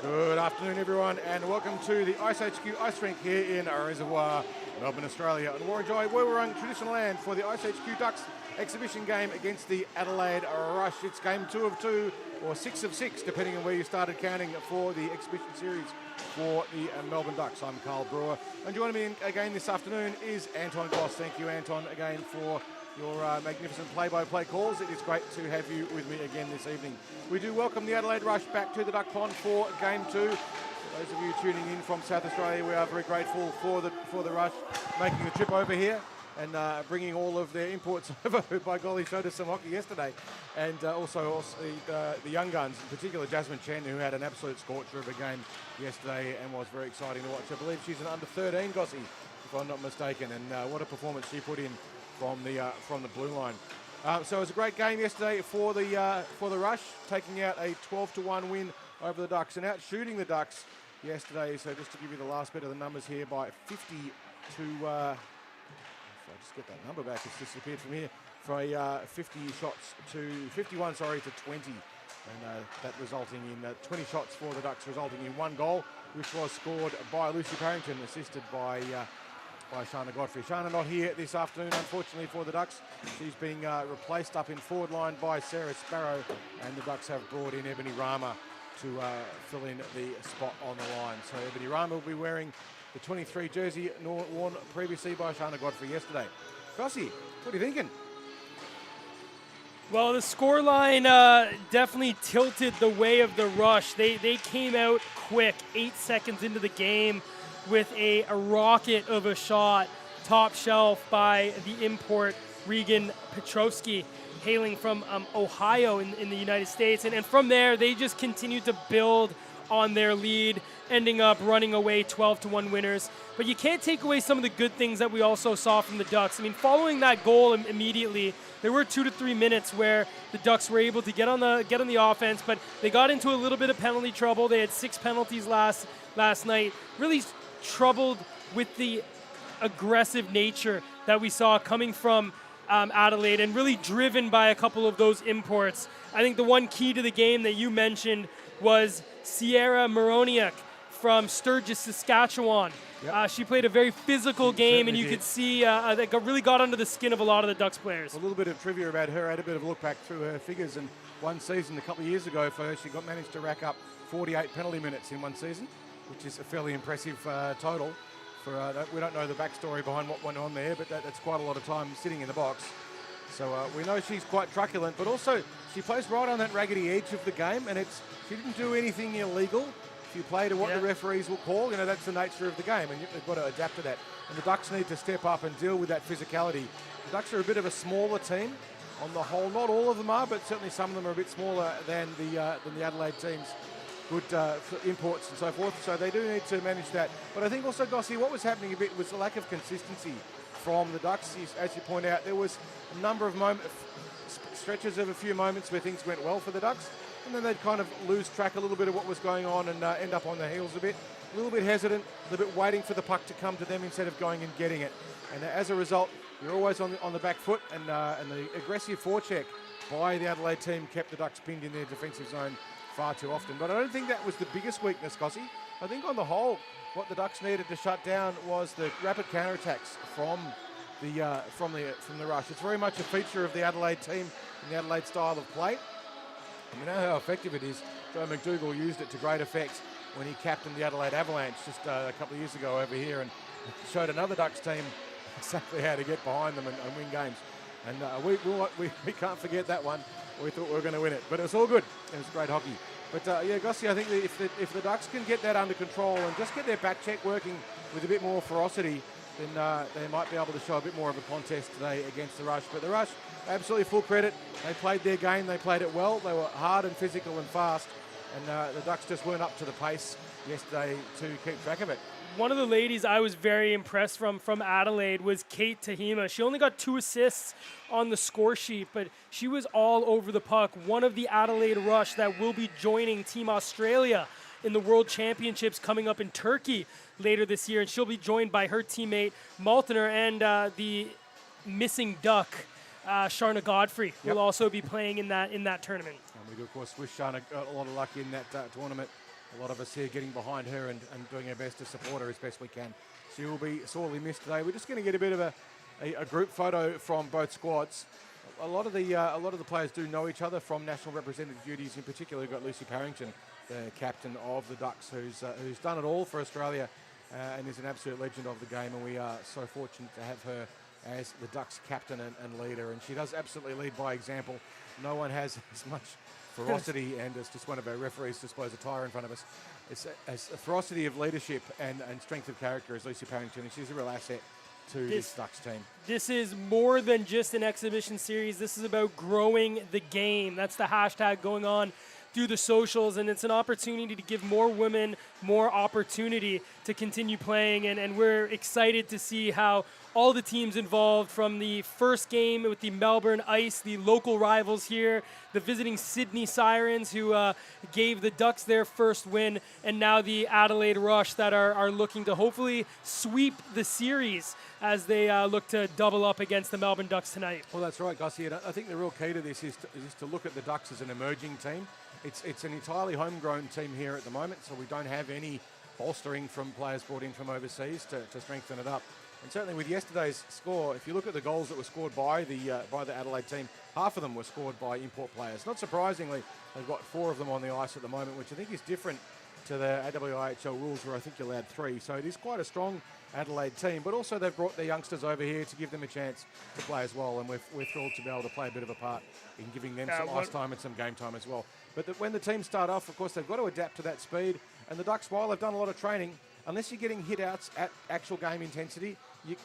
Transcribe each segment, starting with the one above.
Good afternoon, everyone, and welcome to the iceHQ ice rink here in Reservoir, Melbourne, Australia, on Warrangi, where we're on traditional land for the iceHQ Ducks exhibition game against the Adelaide Rush. It's game 2 of 2, or 6 of 6, depending on where you started counting for the exhibition series for the Melbourne Ducks. I'm Carl Brewer, and joining me again this afternoon is Anton Goss. Thank you, Anton, again for your magnificent play-by-play calls. It is great to have you with me again this evening. We do welcome the Adelaide Rush back to the Duck Pond for Game 2. For those of you tuning in from South Australia, we are very grateful for the Rush making the trip over here and bringing all of their imports over, who by golly showed us some hockey yesterday. And also the young guns, in particular Jasmine Chen, who had an absolute scorcher of a game yesterday and was very exciting to watch. I believe she's an under 13 Gossie, if I'm not mistaken, and what a performance she put in from the blue line. So it was a great game yesterday for the Rush, taking out a 12-1 win over the Ducks and out shooting the Ducks yesterday. So just to give you the last bit of the numbers here, by 50 to if I just get that number back, it's disappeared from here. For a 51 to 20, and that resulting in 20 shots for the Ducks, resulting in 1 goal, which was scored by Lucy Parrington, assisted by Shana Godfrey. Shana not here this afternoon, unfortunately, for the Ducks. She's being replaced up in forward line by Sarah Sparrow, and the Ducks have brought in Ebony Rama to fill in the spot on the line. So Ebony Rama will be wearing the 23 jersey worn previously by Shana Godfrey yesterday. Gossie, what are you thinking? Well, the scoreline definitely tilted the way of the Rush. They came out quick, 8 seconds into the game, with a rocket of a shot, top shelf by the import Regan Petrovsky, hailing from Ohio in the United States. And from there, they just continued to build on their lead, ending up running away 12-1 winners. But you can't take away some of the good things that we also saw from the Ducks. I mean, following that goal immediately, there were 2 to 3 minutes where the Ducks were able to get on the offense, but they got into a little bit of penalty trouble. They had 6 penalties last night. Really troubled with the aggressive nature that we saw coming from Adelaide, and really driven by a couple of those imports. I think the one key to the game that you mentioned was Sierra Moroniak from Sturgis, Saskatchewan. Yep. She played a very physical game, and you could see that really got under the skin of a lot of the Ducks players. A little bit of trivia about her. I had a bit of a look back through her figures, and one season a couple of years ago for her, she managed to rack up 48 penalty minutes in one season, which is a fairly impressive total. We don't know the backstory behind what went on there, but that's quite a lot of time sitting in the box. So we know she's quite truculent, but also she plays right on that raggedy edge of the game, and she didn't do anything illegal. If you play to what the referees will call, that's the nature of the game, and you've got to adapt to that. And the Ducks need to step up and deal with that physicality. The Ducks are a bit of a smaller team on the whole. Not all of them are, but certainly some of them are a bit smaller than the Adelaide teams. Good imports and so forth, so they do need to manage that. But I think also, Gossie, what was happening a bit was the lack of consistency from the Ducks. As you point out, there was a number of stretches of a few moments where things went well for the Ducks, and then they'd kind of lose track a little bit of what was going on and end up on their heels a little bit hesitant, a little bit waiting for the puck to come to them instead of going and getting it. And as a result, you're always on the back foot, and the aggressive forecheck by the Adelaide team kept the Ducks pinned in their defensive zone far too often. But I don't think that was the biggest weakness, Gossie. I think on the whole, what the Ducks needed to shut down was the rapid counterattacks from the Rush. It's very much a feature of the Adelaide team and the Adelaide style of play. And we know how effective it is. Joe McDougall used it to great effect when he captained the Adelaide Avalanche just a couple of years ago over here, and showed another Ducks team exactly how to get behind them and win games. And we can't forget that one. We thought we were going to win it, but it was all good. It was great hockey. But Gossie, I think that if the Ducks can get that under control and just get their back check working with a bit more ferocity, then they might be able to show a bit more of a contest today against the Rush. But the Rush, absolutely full credit. They played their game. They played it well. They were hard and physical and fast, and the Ducks just weren't up to the pace yesterday to keep track of it. One of the ladies I was very impressed from Adelaide was Kate Tahima. She only got 2 assists on the score sheet, but she was all over the puck. One of the Adelaide Rush that will be joining Team Australia in the World Championships coming up in Turkey later this year, and she'll be joined by her teammate Maltner and the missing Duck, Sharna Godfrey, will also be playing in that tournament. And we do, of course, wish Sharna a lot of luck in that tournament a lot of us here getting behind her and doing our best to support her as best we can. She will be sorely missed today. We're just going to get a bit of a group photo from both squads. A lot of the players do know each other from national representative duties. In particular, we've got Lucy Parrington, the captain of the Ducks, who's done it all for Australia and is an absolute legend of the game. And we are so fortunate to have her as the Ducks captain and leader. And she does absolutely lead by example. No one has as much ferocity, and it's just one of our referees displays a tyre in front of us. It's a ferocity of leadership and strength of character as Lucy Parrington, and she's a real asset to this Ducks team. This is more than just an exhibition series. This is about growing the game. That's the hashtag going on through the socials, and it's an opportunity to give more women more opportunity to continue playing, and we're excited to see how all the teams involved, from the first game with the Melbourne Ice, the local rivals here, the visiting Sydney Sirens, who gave the Ducks their first win, and now the Adelaide Rush that are looking to hopefully sweep the series as they look to double up against the Melbourne Ducks tonight. Well, that's right, Gussie. And I think the real key to this is to look at the Ducks as an emerging team. It's an entirely homegrown team here at the moment, so we don't have any bolstering from players brought in from overseas to strengthen it up. And certainly with yesterday's score, if you look at the goals that were scored by the Adelaide team, half of them were scored by import players. Not surprisingly, they've got 4 of them on the ice at the moment, which I think is different to the AWIHL rules where I think you're allowed 3. So it is quite a strong Adelaide team, but also they've brought their youngsters over here to give them a chance to play as well, and we're thrilled to be able to play a bit of a part in giving them some ice time and some game time as well. But when the teams start off, of course, they've got to adapt to that speed, and the Ducks, while they've done a lot of training, unless you're getting hit-outs at actual game intensity,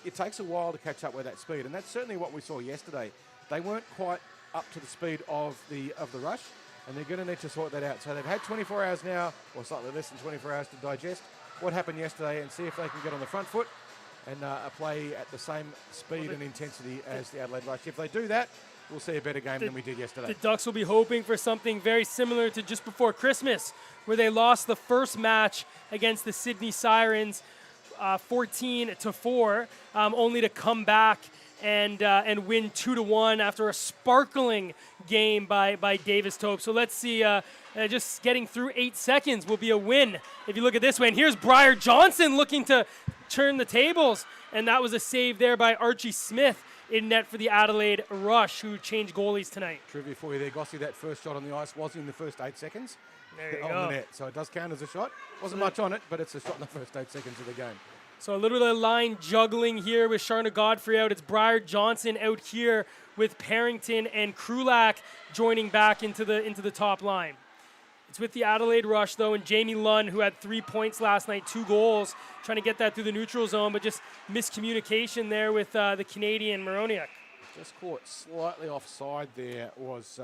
it takes a while to catch up with that speed, and that's certainly what we saw yesterday. They weren't quite up to the speed of the Rush, and they're going to need to sort that out. So they've had 24 hours now, or slightly less than 24 hours to digest what happened yesterday and see if they can get on the front foot and play at the same speed and intensity as the Adelaide Rush. If they do that, we'll see a better game than we did yesterday. The Ducks will be hoping for something very similar to just before Christmas, where they lost the first match against the Sydney Sirens 14-4, only to come back and win 2-1 after a sparkling game by Davis Tope. So let's see, just getting through 8 seconds will be a win if you look at this way. And here's Briar Johnson looking to turn the tables, and that was a save there by Archie Smith in net for the Adelaide Rush, who changed goalies tonight. Trivia for you there, Gossie, that first shot on the ice was in the first 8 seconds there you on go. the net, so it does count as a shot. Wasn't much on it, but it's a shot in the first 8 seconds of the game. So a little bit of line juggling here with Sharna Godfrey out. It's Briar Johnson out here with Parrington and Krulak joining back into the top line. It's with the Adelaide Rush, though, and Jamie Lunn, who had 3 points last night, 2 goals, trying to get that through the neutral zone, but just miscommunication there with the Canadian Moroniak. Just caught slightly offside there was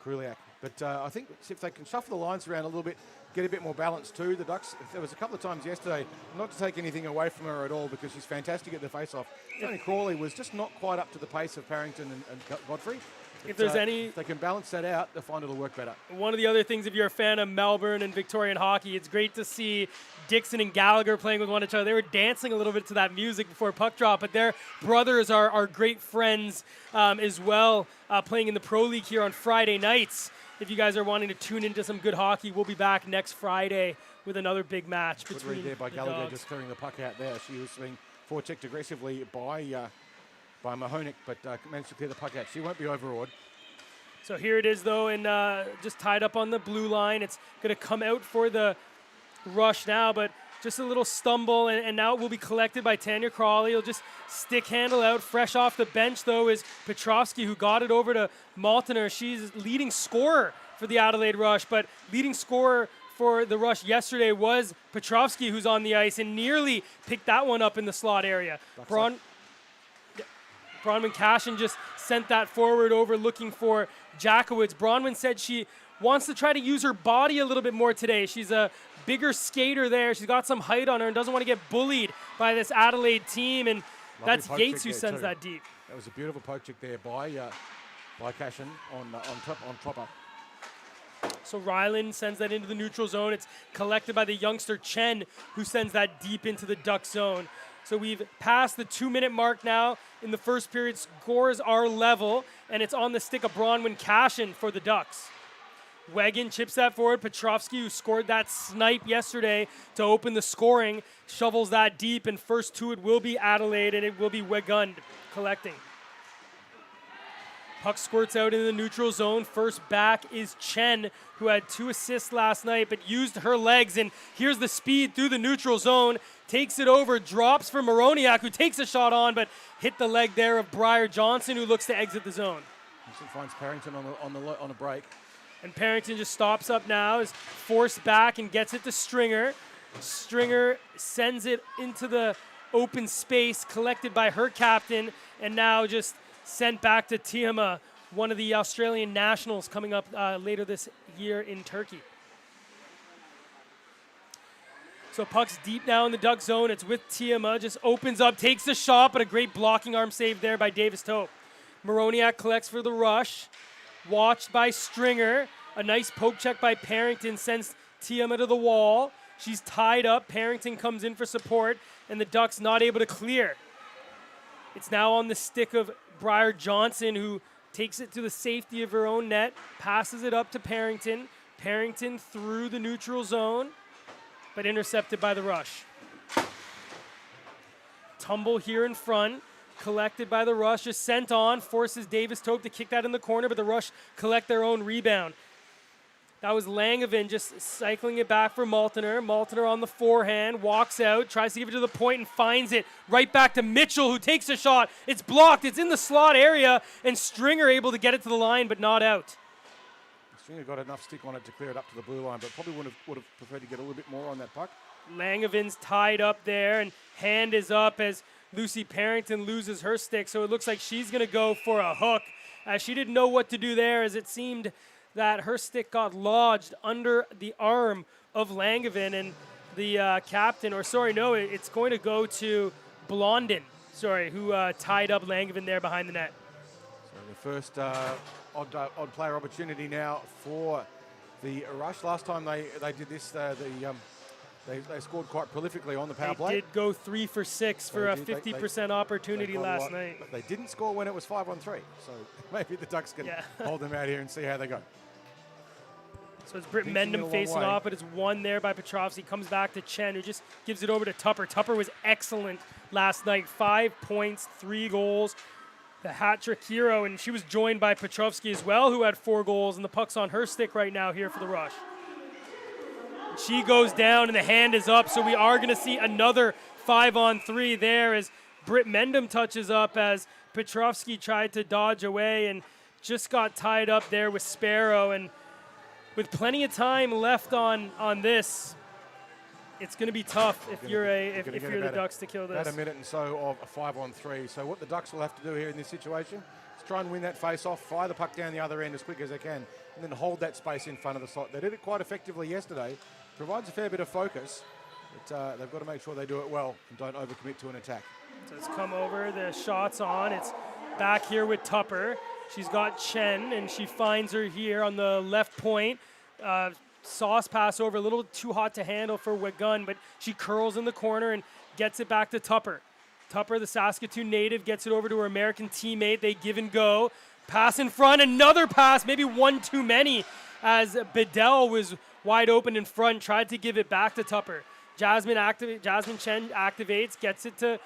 Krulak. But I think if they can shuffle the lines around a little bit, get a bit more balance too, the Ducks, there was a couple of times yesterday, not to take anything away from her at all because she's fantastic at the face-off. Tony Crawley was just not quite up to the pace of Parrington and Godfrey. If there's any, if they can balance that out, they'll find it'll work better. One of the other things, if you're a fan of Melbourne and Victorian hockey, it's great to see Dixon and Gallagher playing with one another. They were dancing a little bit to that music before puck drop, but their brothers are great friends as well, playing in the Pro League here on Friday nights. If you guys are wanting to tune into some good hockey, we'll be back next Friday with another big match Good between read there by the Gallagher, Dogs. just clearing the puck out there. She was being forechecked aggressively by Mahonic, but managed to clear the puck out. She won't be overawed. So here it is, though, and just tied up on the blue line. It's going to come out for the Rush now, but just a little stumble, and now it will be collected by Tanya Crawley. He'll just stick handle out. Fresh off the bench, though, is Petrovsky, who got it over to Maltner. She's leading scorer for the Adelaide Rush, but leading scorer for the Rush yesterday was Petrovsky, who's on the ice, and nearly picked that one up in the slot area. Bronwyn Cashin just sent that forward over looking for Jackowitz. Bronwyn said she wants to try to use her body a little bit more today. She's a bigger skater there. She's got some height on her and doesn't want to get bullied by this Adelaide team, and that's Gates who sends that deep. That was a beautiful poke check there by Cashin on Tropper. So Ryland sends that into the neutral zone. It's collected by the youngster Chen, who sends that deep into the Duck zone. So we've passed the 2-minute mark now in the first period. Scores are level, and it's on the stick of Bronwyn Cashin for the Ducks. Wegan chips that forward. Petrovsky, who scored that snipe yesterday to open the scoring, shovels that deep, and first to it will be Adelaide, and it will be Wegan collecting. Puck squirts out in the neutral zone. First back is Chen, who had 2 assists last night, but used her legs, and here's the speed through the neutral zone. Takes it over, drops for Moroniak, who takes a shot on, but hit the leg there of Briar Johnson, who looks to exit the zone. Finds Parrington on a break. And Parrington just stops up now, is forced back and gets it to Stringer. Stringer sends it into the open space, collected by her captain, and now just sent back to Tiama, one of the Australian nationals coming up later this year in Turkey. So puck's deep now in the Duck zone. It's with Tiama, just opens up, takes the shot, but a great blocking arm save there by Davis Tope. Moroniak collects for the rush, watched by Stringer. A nice poke check by Parrington sends Tiama to the wall. She's tied up. Parrington comes in for support, and the Ducks not able to clear. It's now on the stick of Briar Johnson, who takes it to the safety of her own net, passes it up to Parrington. Parrington through the neutral zone, but intercepted by the rush. Tumble here in front, collected by the rush, just sent on, forces Davis Tope to kick that in the corner, but the rush collect their own rebound. That was Langevin just cycling it back for Maltner. Maltner on the forehand, walks out, tries to give it to the point and finds it right back to Mitchell, who takes a shot. It's blocked, it's in the slot area, and Stringer able to get it to the line, but not out. Stringer got enough stick on it to clear it up to the blue line, but probably would have preferred to get a little bit more on that puck. Langevin's tied up there, and hand is up as Lucy Parrington loses her stick, so it looks like she's going to go for a hook. She didn't know what to do there, as it seemed that her stick got lodged under the arm of Langevin, and the captain, or sorry, no, it's going to go to Blondin, who tied up Langevin there behind the net. So the first odd player opportunity now for the Rush. Last time they did this, they scored quite prolifically on the power play. They did go 3 for 6 for a 50% opportunity last night. But they didn't score when it was 5-on-3. So maybe the Ducks can hold them out here and see how they go. So it's Britt Mendham facing off, but it's won there by Petrovsky. Comes back to Chen, who just gives it over to Tupper. Tupper was excellent last night. 5 points, 3 goals. The hat-trick hero, and she was joined by Petrovsky as well, who had 4 goals, and the puck's on her stick right now here for the Rush. She goes down, and the hand is up, so we are going to see another 5-on-3 there as Britt Mendham touches up as Petrovsky tried to dodge away and just got tied up there with Sparrow. And with plenty of time left on this, it's going to be tough if you're the Ducks to kill this. About a minute and so of a 5-on-3. So what the Ducks will have to do here in this situation is try and win that face-off, fire the puck down the other end as quick as they can, and then hold that space in front of the slot. They did it quite effectively yesterday. Provides a fair bit of focus, but they've got to make sure they do it well and don't overcommit to an attack. So it's come over, the shot's on. It's back here with Tupper. She's got Chen, and she finds her here on the left point. Sauce pass over, a little too hot to handle for Wegun, but she curls in the corner and gets it back to Tupper. Tupper, the Saskatoon native, gets it over to her American teammate. They give and go. Pass in front, another pass, maybe one too many, as Bedell was wide open in front, tried to give it back to Tupper. Jasmine Chen activates, gets it to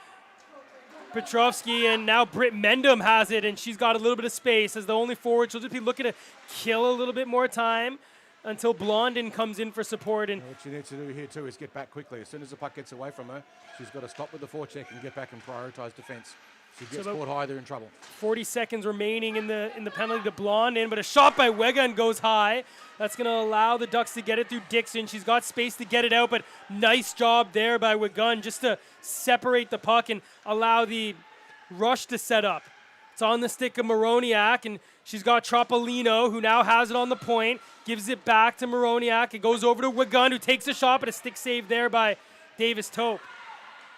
Petrovsky, and now Britt Mendham has it, and she's got a little bit of space. As the only forward, she'll just be looking to kill a little bit more time until Blondin comes in for support. And what she needs to do here too is get back quickly. As soon as the puck gets away from her, she's got to stop with the forecheck and get back and prioritise defence. If she gets caught high, they're in trouble. 40 seconds remaining in the penalty to Blondin, but a shot by Wegan goes high. That's going to allow the Ducks to get it through Dixon. She's got space to get it out, but nice job there by Wegun just to separate the puck and allow the Rush to set up. It's on the stick of Moroniak, and she's got Troppolino, who now has it on the point, gives it back to Moroniak. It goes over to Wegun, who takes a shot, but a stick save there by Davis Tope.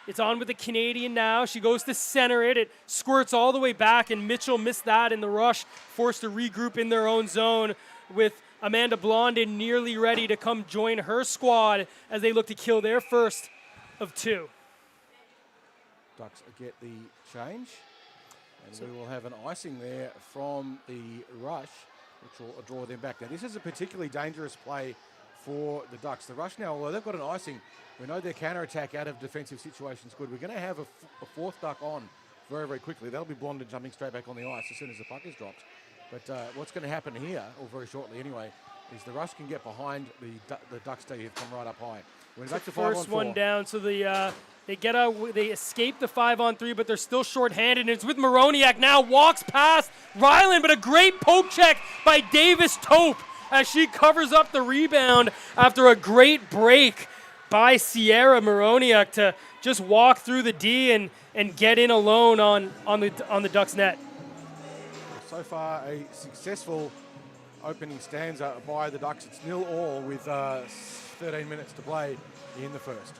It's on with the Canadian now. She goes to center it. It squirts all the way back, and Mitchell missed that in the Rush, forced to regroup in their own zone with Amanda Blondin nearly ready to come join her squad as they look to kill their first of 2. Ducks get the change, and so we will have an icing there from the Rush. which will draw them back. Now, this is a particularly dangerous play for the Ducks. The rush now, although they've got an icing, we know their counter-attack out of defensive situations good. We're going to have a fourth Duck on very, very quickly. That'll be Blonde and jumping straight back on the ice as soon as the puck is dropped. But what's going to happen here, or very shortly anyway, is the rush can get behind the Ducks D who've come right up high. We're back to 5-on-4. First one down, so they escape the 5-on-3, but they're still shorthanded. And it's with Moroniak now, walks past Ryland, but a great poke check by Davis Tope as she covers up the rebound after a great break by Sierra Moroniak to just walk through the D and get in alone on the Ducks net. So far, a successful opening stanza by the Ducks. It's 0-all with 13 minutes to play in the first.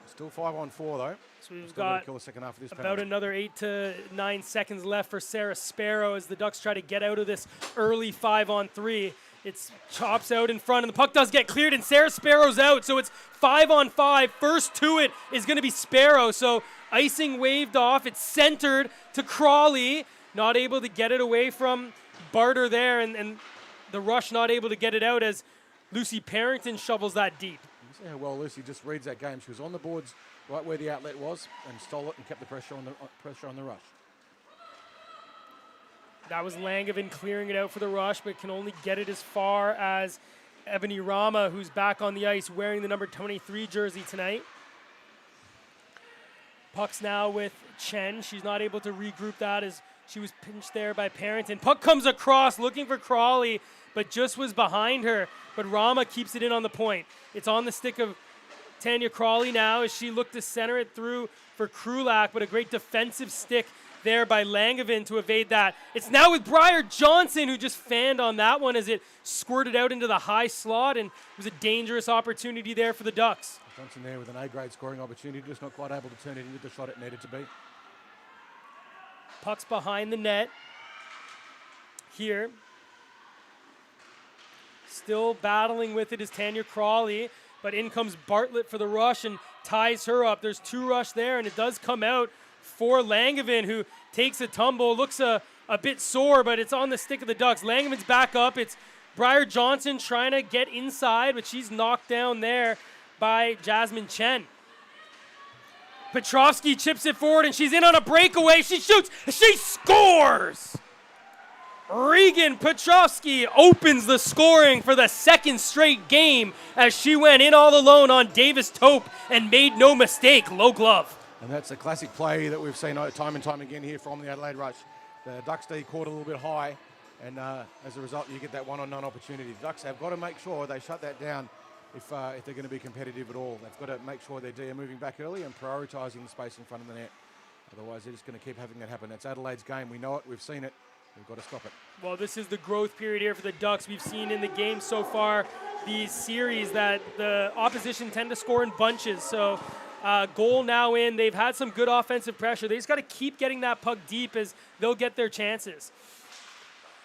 Still 5-on-4 though. So we've got kill the second half of this about penalty. another 8 to 9 seconds left for Sarah Sparrow as the Ducks try to get out of this early 5-on-3. It's chops out in front, and the puck does get cleared, and Sarah Sparrow's out. So it's 5-on-5. First to it is going to be Sparrow. So icing waved off. It's centered to Crawley. Not able to get it away from Barter there, and the rush not able to get it out as Lucy Parrington shovels that deep. You see how well Lucy just reads that game. She was on the boards right where the outlet was and stole it and kept the pressure on the rush. That was Langevin clearing it out for the rush, but can only get it as far as Ebony Rama, who's back on the ice wearing the number 23 jersey tonight. Puck's now with Chen. She's not able to regroup that as she was pinched there by Parrington. Puck comes across looking for Crawley, but just was behind her. But Rama keeps it in on the point. It's on the stick of Tanya Crawley now as she looked to center it through for Krulak, but a great defensive stick there by Langevin to evade that. It's now with Briar Johnson, who just fanned on that one as it squirted out into the high slot, and it was a dangerous opportunity there for the Ducks. Johnson there with an A-grade scoring opportunity, just not quite able to turn it into the shot it needed to be. Puck's behind the net here. Still battling with it is Tanya Crawley, but in comes Bartlett for the rush and ties her up. There's two rush there, and it does come out for Langevin, who takes a tumble, looks a bit sore, but it's on the stick of the Ducks. Langevin's back up. It's Briar Johnson trying to get inside, but she's knocked down there by Jasmine Chen. Petrovsky chips it forward, and she's in on a breakaway. She shoots. She scores! Regan Petrovsky opens the scoring for the second straight game as she went in all alone on Davis Tope and made no mistake. Low glove. And that's a classic play that we've seen time and time again here from the Adelaide Rush. The Ducks D caught a little bit high, and as a result, you get that one-on-none opportunity. The Ducks have got to make sure they shut that down if they're going to be competitive at all. They've got to make sure their D are moving back early and prioritising the space in front of the net. Otherwise, they're just going to keep having that happen. That's Adelaide's game. We know it. We've seen it. We've got to stop it. Well, this is the growth period here for the Ducks. We've seen in the game so far, these series, that the opposition tend to score in bunches. So goal now in. They've had some good offensive pressure. They just got to keep getting that puck deep as they'll get their chances.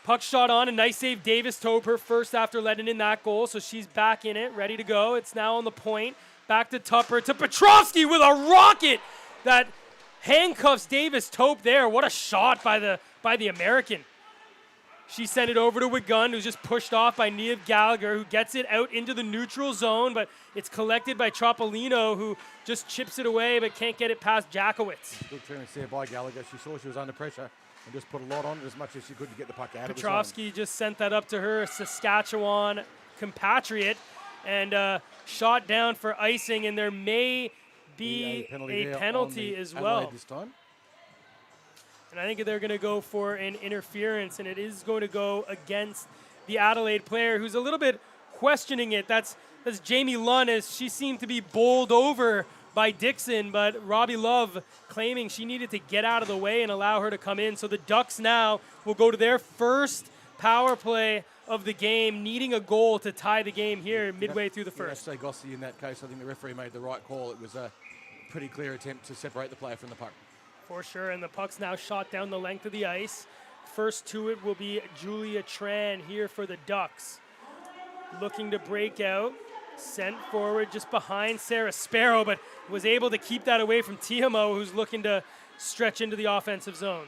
Puck shot on, a nice save. Davis Tope, her first after letting in that goal, so she's back in it, ready to go. It's now on the point. Back to Tupper, to Petrovsky with a rocket that handcuffs Davis Tope there. What a shot by the American. She sent it over to Wigun, who's just pushed off by Niamh Gallagher, who gets it out into the neutral zone, but it's collected by Troppolino, who just chips it away but can't get it past Jackowitz. Good clearance there by Gallagher. She saw she was under pressure and just put a lot on it as much as she could to get the puck out of the zone. Petrovsky just sent that up to her Saskatchewan compatriot and shot down for icing, and there may be a penalty as well. Adelaide this time. And I think they're going to go for an interference, and it is going to go against the Adelaide player who's a little bit questioning it. That's Jamie Lunn, as she seemed to be bowled over by Dixon, but Robbie Love claiming she needed to get out of the way and allow her to come in. So the Ducks now will go to their first power play of the game, needing a goal to tie the game here midway through the first. I'd say Gossi in that case. I think the referee made the right call. It was a pretty clear attempt to separate the player from the puck. For sure, and the puck's now shot down the length of the ice. First to it will be Julia Tran here for the Ducks. Looking to break out. Sent forward just behind Sarah Sparrow, but was able to keep that away from Tiamo, who's looking to stretch into the offensive zone.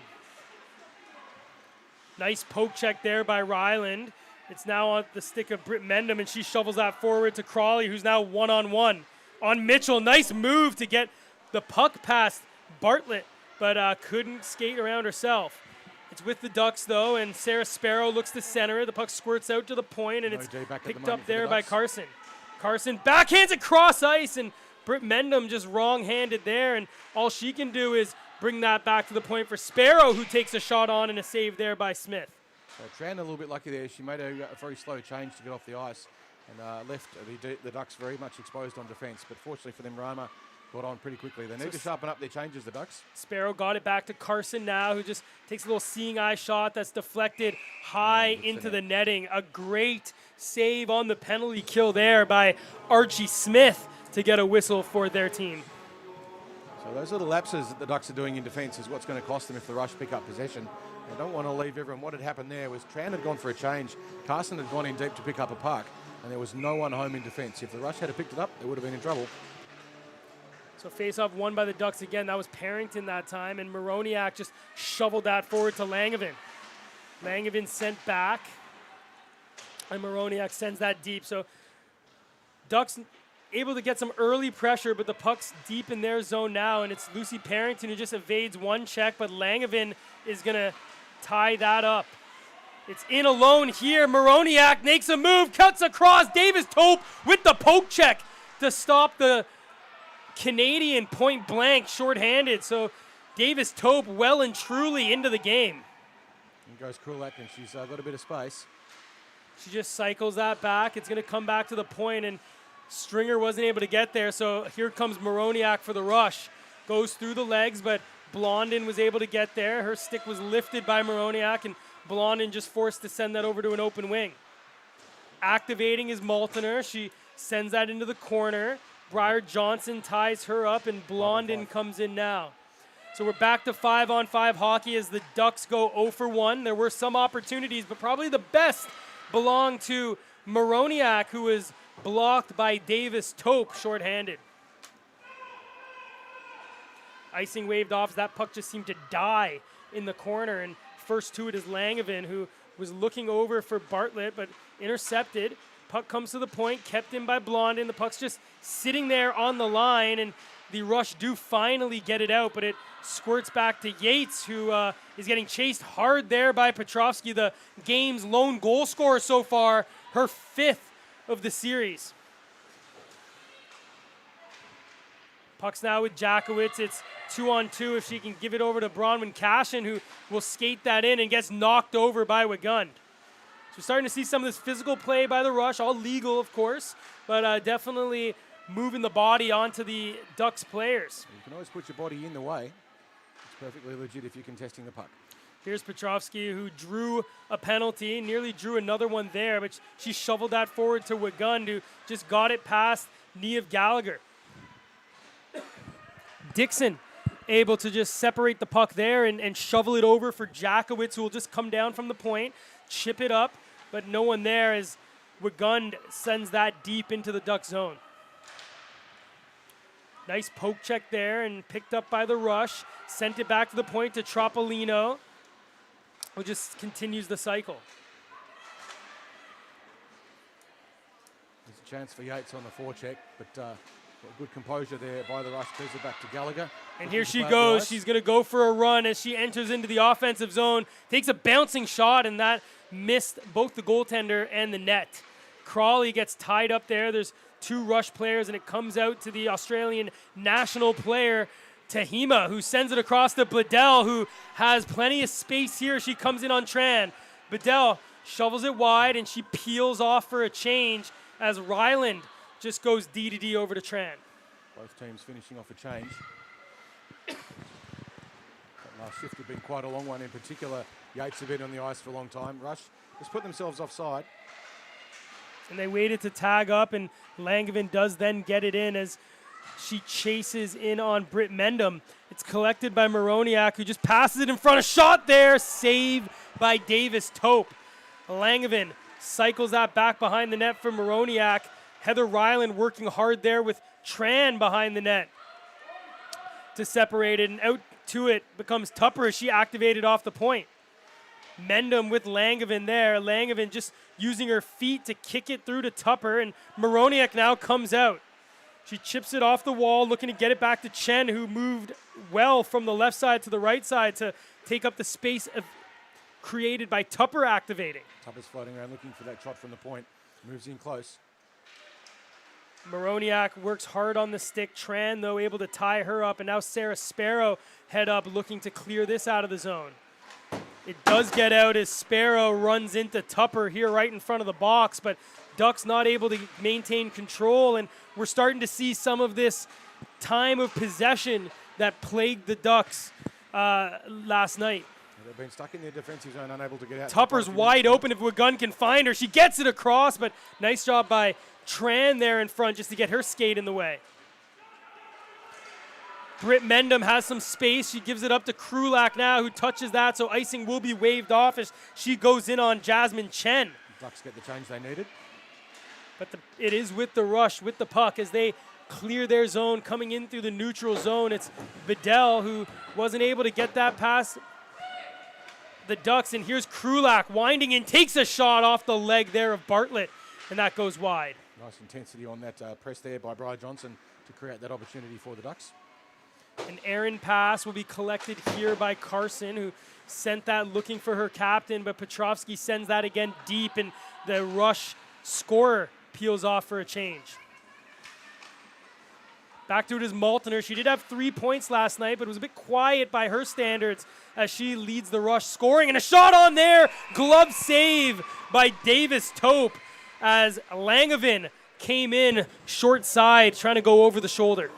Nice poke check there by Ryland. It's now on the stick of Britt Mendham, and she shovels that forward to Crawley, who's now one-on-one on Mitchell. Nice move to get the puck past Bartlett, but couldn't skate around herself. It's with the Ducks, though, and Sarah Sparrow looks to center it. The puck squirts out to the point, and it's picked up there by Carson. Carson backhands across ice, and Britt Mendham just wrong-handed there, and all she can do is bring that back to the point for Sparrow, who takes a shot on and a save there by Smith. Tran a little bit lucky there. She made a very slow change to get off the ice and left the Ducks very much exposed on defence. But fortunately for them, Roma got on pretty quickly. They need to sharpen up their changes, the Ducks. Sparrow got it back to Carson now, who just takes a little seeing eye shot that's deflected high into the netting. A great save on the penalty kill there by Archie Smith to get a whistle for their team. So those little lapses that the Ducks are doing in defence is what's going to cost them if the Rush pick up possession. They don't want to leave everyone. What had happened there was Tran had gone for a change. Carson had gone in deep to pick up a puck, and there was no one home in defence. If the Rush had picked it up, they would have been in trouble. So face-off won by the Ducks again. That was Parrington that time, and Moroniak just shoveled that forward to Langevin. Langevin sent back, and Moroniak sends that deep. So Ducks able to get some early pressure, but the puck's deep in their zone now, and it's Lucy Parrington who just evades one check, but Langevin is going to tie that up. It's in alone here. Moroniak makes a move, cuts across. Davis Tope with the poke check to stop the Canadian point blank shorthanded. So Davis Tope well and truly into the game. And goes Krulak, and she's got a bit of space. She just cycles that back. It's going to come back to the point, and Stringer wasn't able to get there. So here comes Moroniak for the rush. Goes through the legs, but Blondin was able to get there. Her stick was lifted by Moroniak, and Blondin just forced to send that over to an open wing. Activating is Maltner. She sends that into the corner. Briar Johnson ties her up, and Blondin comes in now. So we're back to 5-on-5 hockey as the Ducks go 0 for 1. There were some opportunities, but probably the best belonged to Moroniak, who was blocked by Davis Tope shorthanded. Icing waved off. That puck just seemed to die in the corner, and first to it is Langevin, who was looking over for Bartlett, but intercepted. Puck comes to the point, kept in by Blondin. The puck's just sitting there on the line, and the Rush do finally get it out, but it squirts back to Yates, who is getting chased hard there by Petrovsky, the game's lone goal scorer so far, her 5th of the series. Puck's now with Jakowicz. It's 2-on-2 if she can give it over to Bronwyn Cashin, who will skate that in and gets knocked over by Wigund. So we're starting to see some of this physical play by the Rush, all legal, of course, but definitely moving the body onto the Ducks players. You can always put your body in the way. It's perfectly legit if you're contesting the puck. Here's Petrovsky, who drew a penalty, nearly drew another one there, but she shoveled that forward to Wigund, who just got it past knee of Gallagher. Dixon able to just separate the puck there and shovel it over for Jakowicz, who will just come down from the point, chip it up, but no one there as Wigund sends that deep into the Duck zone. Nice poke check there and picked up by the Rush. Sent it back to the point to Troppolino, who just continues the cycle. There's a chance for Yates on the forecheck, but good composure there by the Rush. Clears it back to Gallagher. And here she goes. She's going to go for a run as she enters into the offensive zone. Takes a bouncing shot, and that missed both the goaltender and the net. Crawley gets tied up there. There's 2 Rush players, and it comes out to the Australian national player, Tahima, who sends it across to Bledel, who has plenty of space here. She comes in on Tran. Bledel shovels it wide, and she peels off for a change as Ryland just goes D-to-D over to Tran. Both teams finishing off a change. That last shift had been quite a long one. In particular, Yates have been on the ice for a long time. Rush just put themselves offside. And they waited to tag up, and Langevin does then get it in as she chases in on Britt Mendham. It's collected by Moroniak, who just passes it in front. A shot there, save by Davis Tope. Langevin cycles that back behind the net for Moroniak. Heather Ryland working hard there with Tran behind the net to separate it, and out to it becomes Tupper as she activated off the point. Mendham with Langevin there. Langevin just using her feet to kick it through to Tupper, and Moroniak now comes out. She chips it off the wall, looking to get it back to Chen, who moved well from the left side to the right side to take up the space created by Tupper activating. Tupper's floating around looking for that shot from the point. Moves in close. Moroniak works hard on the stick. Tran, though, able to tie her up. And now Sarah Sparrow head up looking to clear this out of the zone. It does get out as Sparrow runs into Tupper here right in front of the box, but Ducks not able to maintain control, and we're starting to see some of this time of possession that plagued the Ducks last night. They've been stuck in their defensive zone, unable to get out. Tupper's wide open if Wagun can find her. She gets it across, but nice job by Tran there in front just to get her skate in the way. Britt Mendham has some space. She gives it up to Krulak now, who touches that, so icing will be waved off as she goes in on Jasmine Chen. Ducks get the change they needed. But it is with the rush, with the puck, as they clear their zone, coming in through the neutral zone. It's Vidal who wasn't able to get that past the Ducks, and here's Krulak winding in, takes a shot off the leg there of Bartlett, and that goes wide. Nice intensity on that press there by Bri Johnson to create that opportunity for the Ducks. An errant pass will be collected here by Carson, who sent that looking for her captain, but Petrovsky sends that again deep, and the rush scorer peels off for a change. Back to it is Maltner. She did have 3 points last night, but it was a bit quiet by her standards as she leads the rush scoring. And a shot on there. Glove save by Davis Tope as Langevin came in short side trying to go over the shoulder.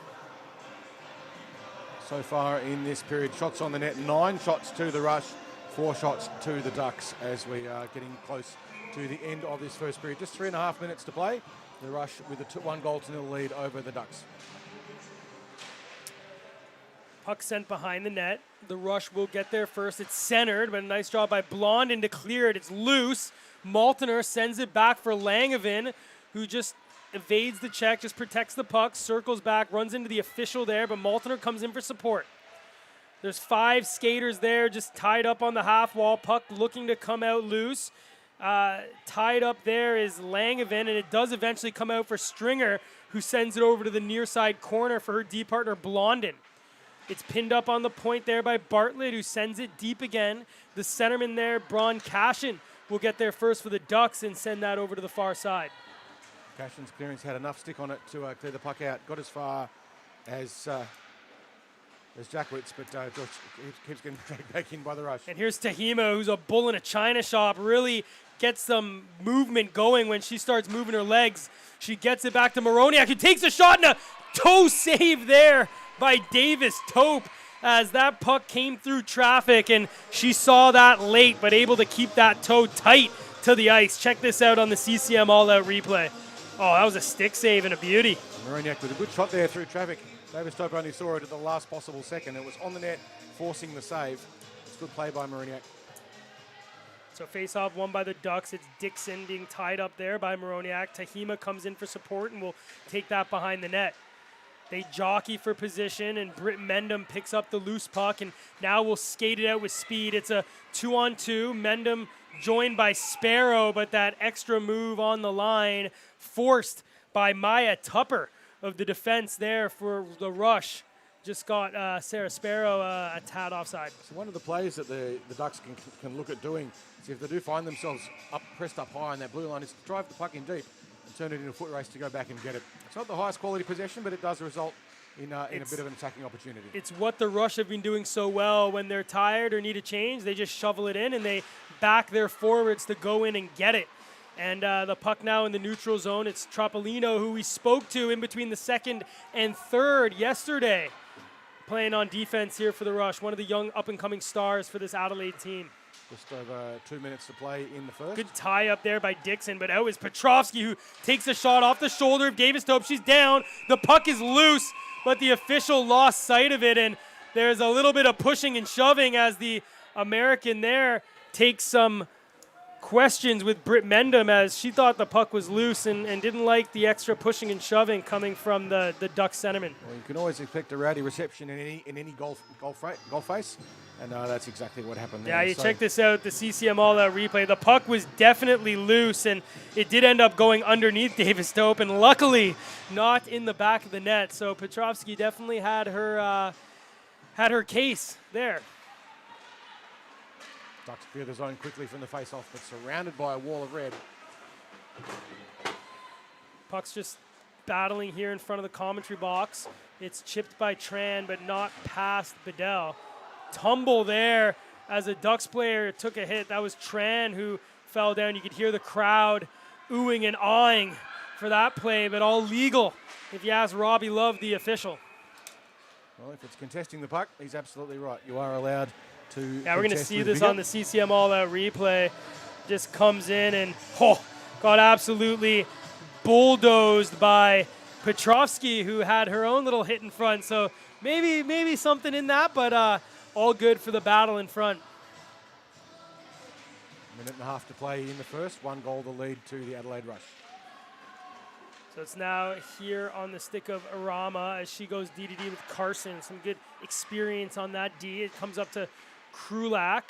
So far in this period, shots on the net, 9 shots to the rush, 4 shots to the Ducks as we are getting close to the end of this first period. Just 3.5 minutes to play. The rush with a 1-0 lead over the Ducks. Puck sent behind the net. The rush will get there first. It's centered, but a nice job by Blondin to clear it. It's loose. Maltner sends it back for Langevin, who just evades the check, just protects the puck, circles back, runs into the official there, but Maltner comes in for support. There's 5 skaters there just tied up on the half wall. Puck looking to come out loose. Tied up there is Langevin, and it does eventually come out for Stringer, who sends it over to the near side corner for her D partner Blondin. It's pinned up on the point there by Bartlett, who sends it deep again. The centerman there, Braun Cashin, will get there first for the Ducks and send that over to the far side. Cashin's clearance had enough stick on it to clear the puck out. Got as far as Jackwitz, but George keeps getting dragged back in by the rush. And here's Tahima, who's a bull in a china shop, really gets some movement going when she starts moving her legs. She gets it back to Moroniak, who takes a shot, and a toe save there by Davis Tope as that puck came through traffic, and she saw that late, but able to keep that toe tight to the ice. Check this out on the CCM All-Out replay. Oh, that was a stick save and a beauty. Moroniak with a good shot there through traffic. Davis Tope only saw it at the last possible second. It was on the net, forcing the save. It's good play by Moroniak. So face-off won by the Ducks. It's Dixon being tied up there by Moroniak. Tahima comes in for support and will take that behind the net. They jockey for position, and Britt Mendham picks up the loose puck, and now will skate it out with speed. It's a 2-on-2. Mendham joined by Sparrow, but that extra move on the line forced by Maya Tupper of the defense there for the rush. Just got Sarah Sparrow a tad offside. So one of the plays that the Ducks can look at doing is if they do find themselves pressed up high on that blue line is to drive the puck in deep and turn it into a foot race to go back and get it. It's not the highest quality possession, but it does result in a bit of an attacking opportunity. It's what the Rush have been doing so well. When they're tired or need a change, they just shovel it in and they back their forwards to go in and get it. And the puck now in the neutral zone. It's Troppolino, who we spoke to in between the second and third yesterday, playing on defense here for the Rush. One of the young up-and-coming stars for this Adelaide team. Just over 2 minutes to play in the first. Good tie up there by Dixon, but out is Petrovsky, who takes a shot off the shoulder of Davis Tope. She's down. The puck is loose, but the official lost sight of it, and there's a little bit of pushing and shoving as the American there takes some questions with Britt Mendham as she thought the puck was loose and didn't like the extra pushing and shoving coming from the Ducks centerman. Well, you can always expect a rowdy reception in any golf face, and that's exactly what happened there. Yeah, you check this out, the CCM all-out replay. The puck was definitely loose, and it did end up going underneath Davis Tope, and luckily not in the back of the net. So Petrovsky definitely had her case there. Ducks clear the zone quickly from the face-off, but surrounded by a wall of red. Puck's just battling here in front of the commentary box. It's chipped by Tran, but not past Bedell. Tumble there as a Ducks player took a hit. That was Tran who fell down. You could hear the crowd oohing and awing for that play, but all legal if you ask Robbie Love, the official. Well, if it's contesting the puck, he's absolutely right. You are allowed to. Yeah, we're going to see this on the CCM all-out replay. Just comes in and got absolutely bulldozed by Petrovsky, who had her own little hit in front. So maybe something in that, but all good for the battle in front. Minute and a half to play in the first. 1 goal to lead to the Adelaide Rush. So it's now here on the stick of Arama as she goes D-to-D with Carson. Some good experience on that D. It comes up to Krulak.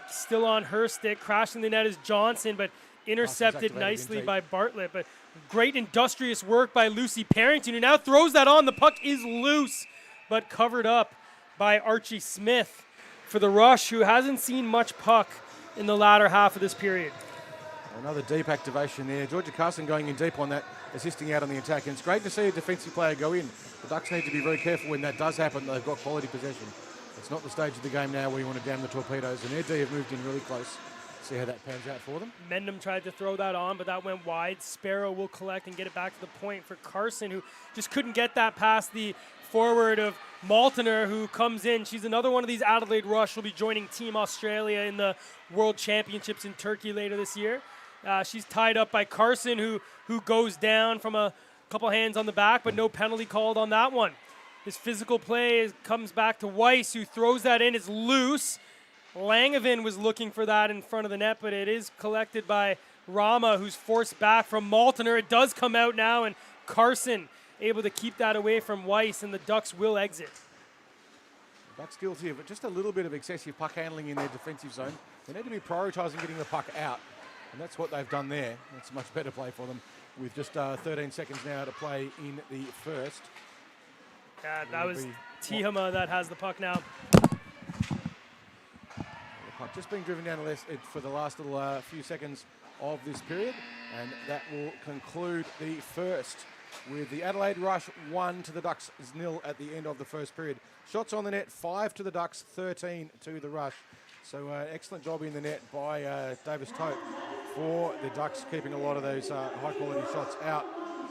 Still on her stick. Crashing the net is Johnson, but intercepted nicely by Bartlett. But great industrious work by Lucy Parrington, who now throws that on. The puck is loose, but covered up by Archie Smith for the Rush, who hasn't seen much puck in the latter half of this period. Another deep activation there. Georgia Carson going in deep on that, assisting out on the attack. And it's great to see a defensive player go in. The Ducks need to be very careful when that does happen. They've got quality possession. It's not the stage of the game now where you want to damn the torpedoes. And their D have moved in really close. See how that pans out for them. Mendham tried to throw that on, but that went wide. Sparrow will collect and get it back to the point for Carson, who just couldn't get that past the forward of Maltner, who comes in. She's another one of these Adelaide Rush. Will be joining Team Australia in the World Championships in Turkey later this year. She's tied up by Carson, who goes down from a couple hands on the back, but no penalty called on that one. His physical play comes back to Weiss, who throws that in. It's loose. Langevin was looking for that in front of the net, but it is collected by Rama, who's forced back from Maltner. It does come out now, and Carson able to keep that away from Weiss, and the Ducks will exit. The Ducks guilty of just a little bit of excessive puck handling in their defensive zone. They need to be prioritising getting the puck out, and that's what they've done there. That's a much better play for them with just 13 seconds now to play in the first. Yeah, that was Tihama that has the puck now. Just being driven down the left for the last little few seconds of this period, and that will conclude the first with the Adelaide Rush 1 to the Ducks 0 at the end of the first period. Shots on the net, 5 to the Ducks, 13 to the Rush. So excellent job in the net by Davis Tope for the Ducks, keeping a lot of those high-quality shots out.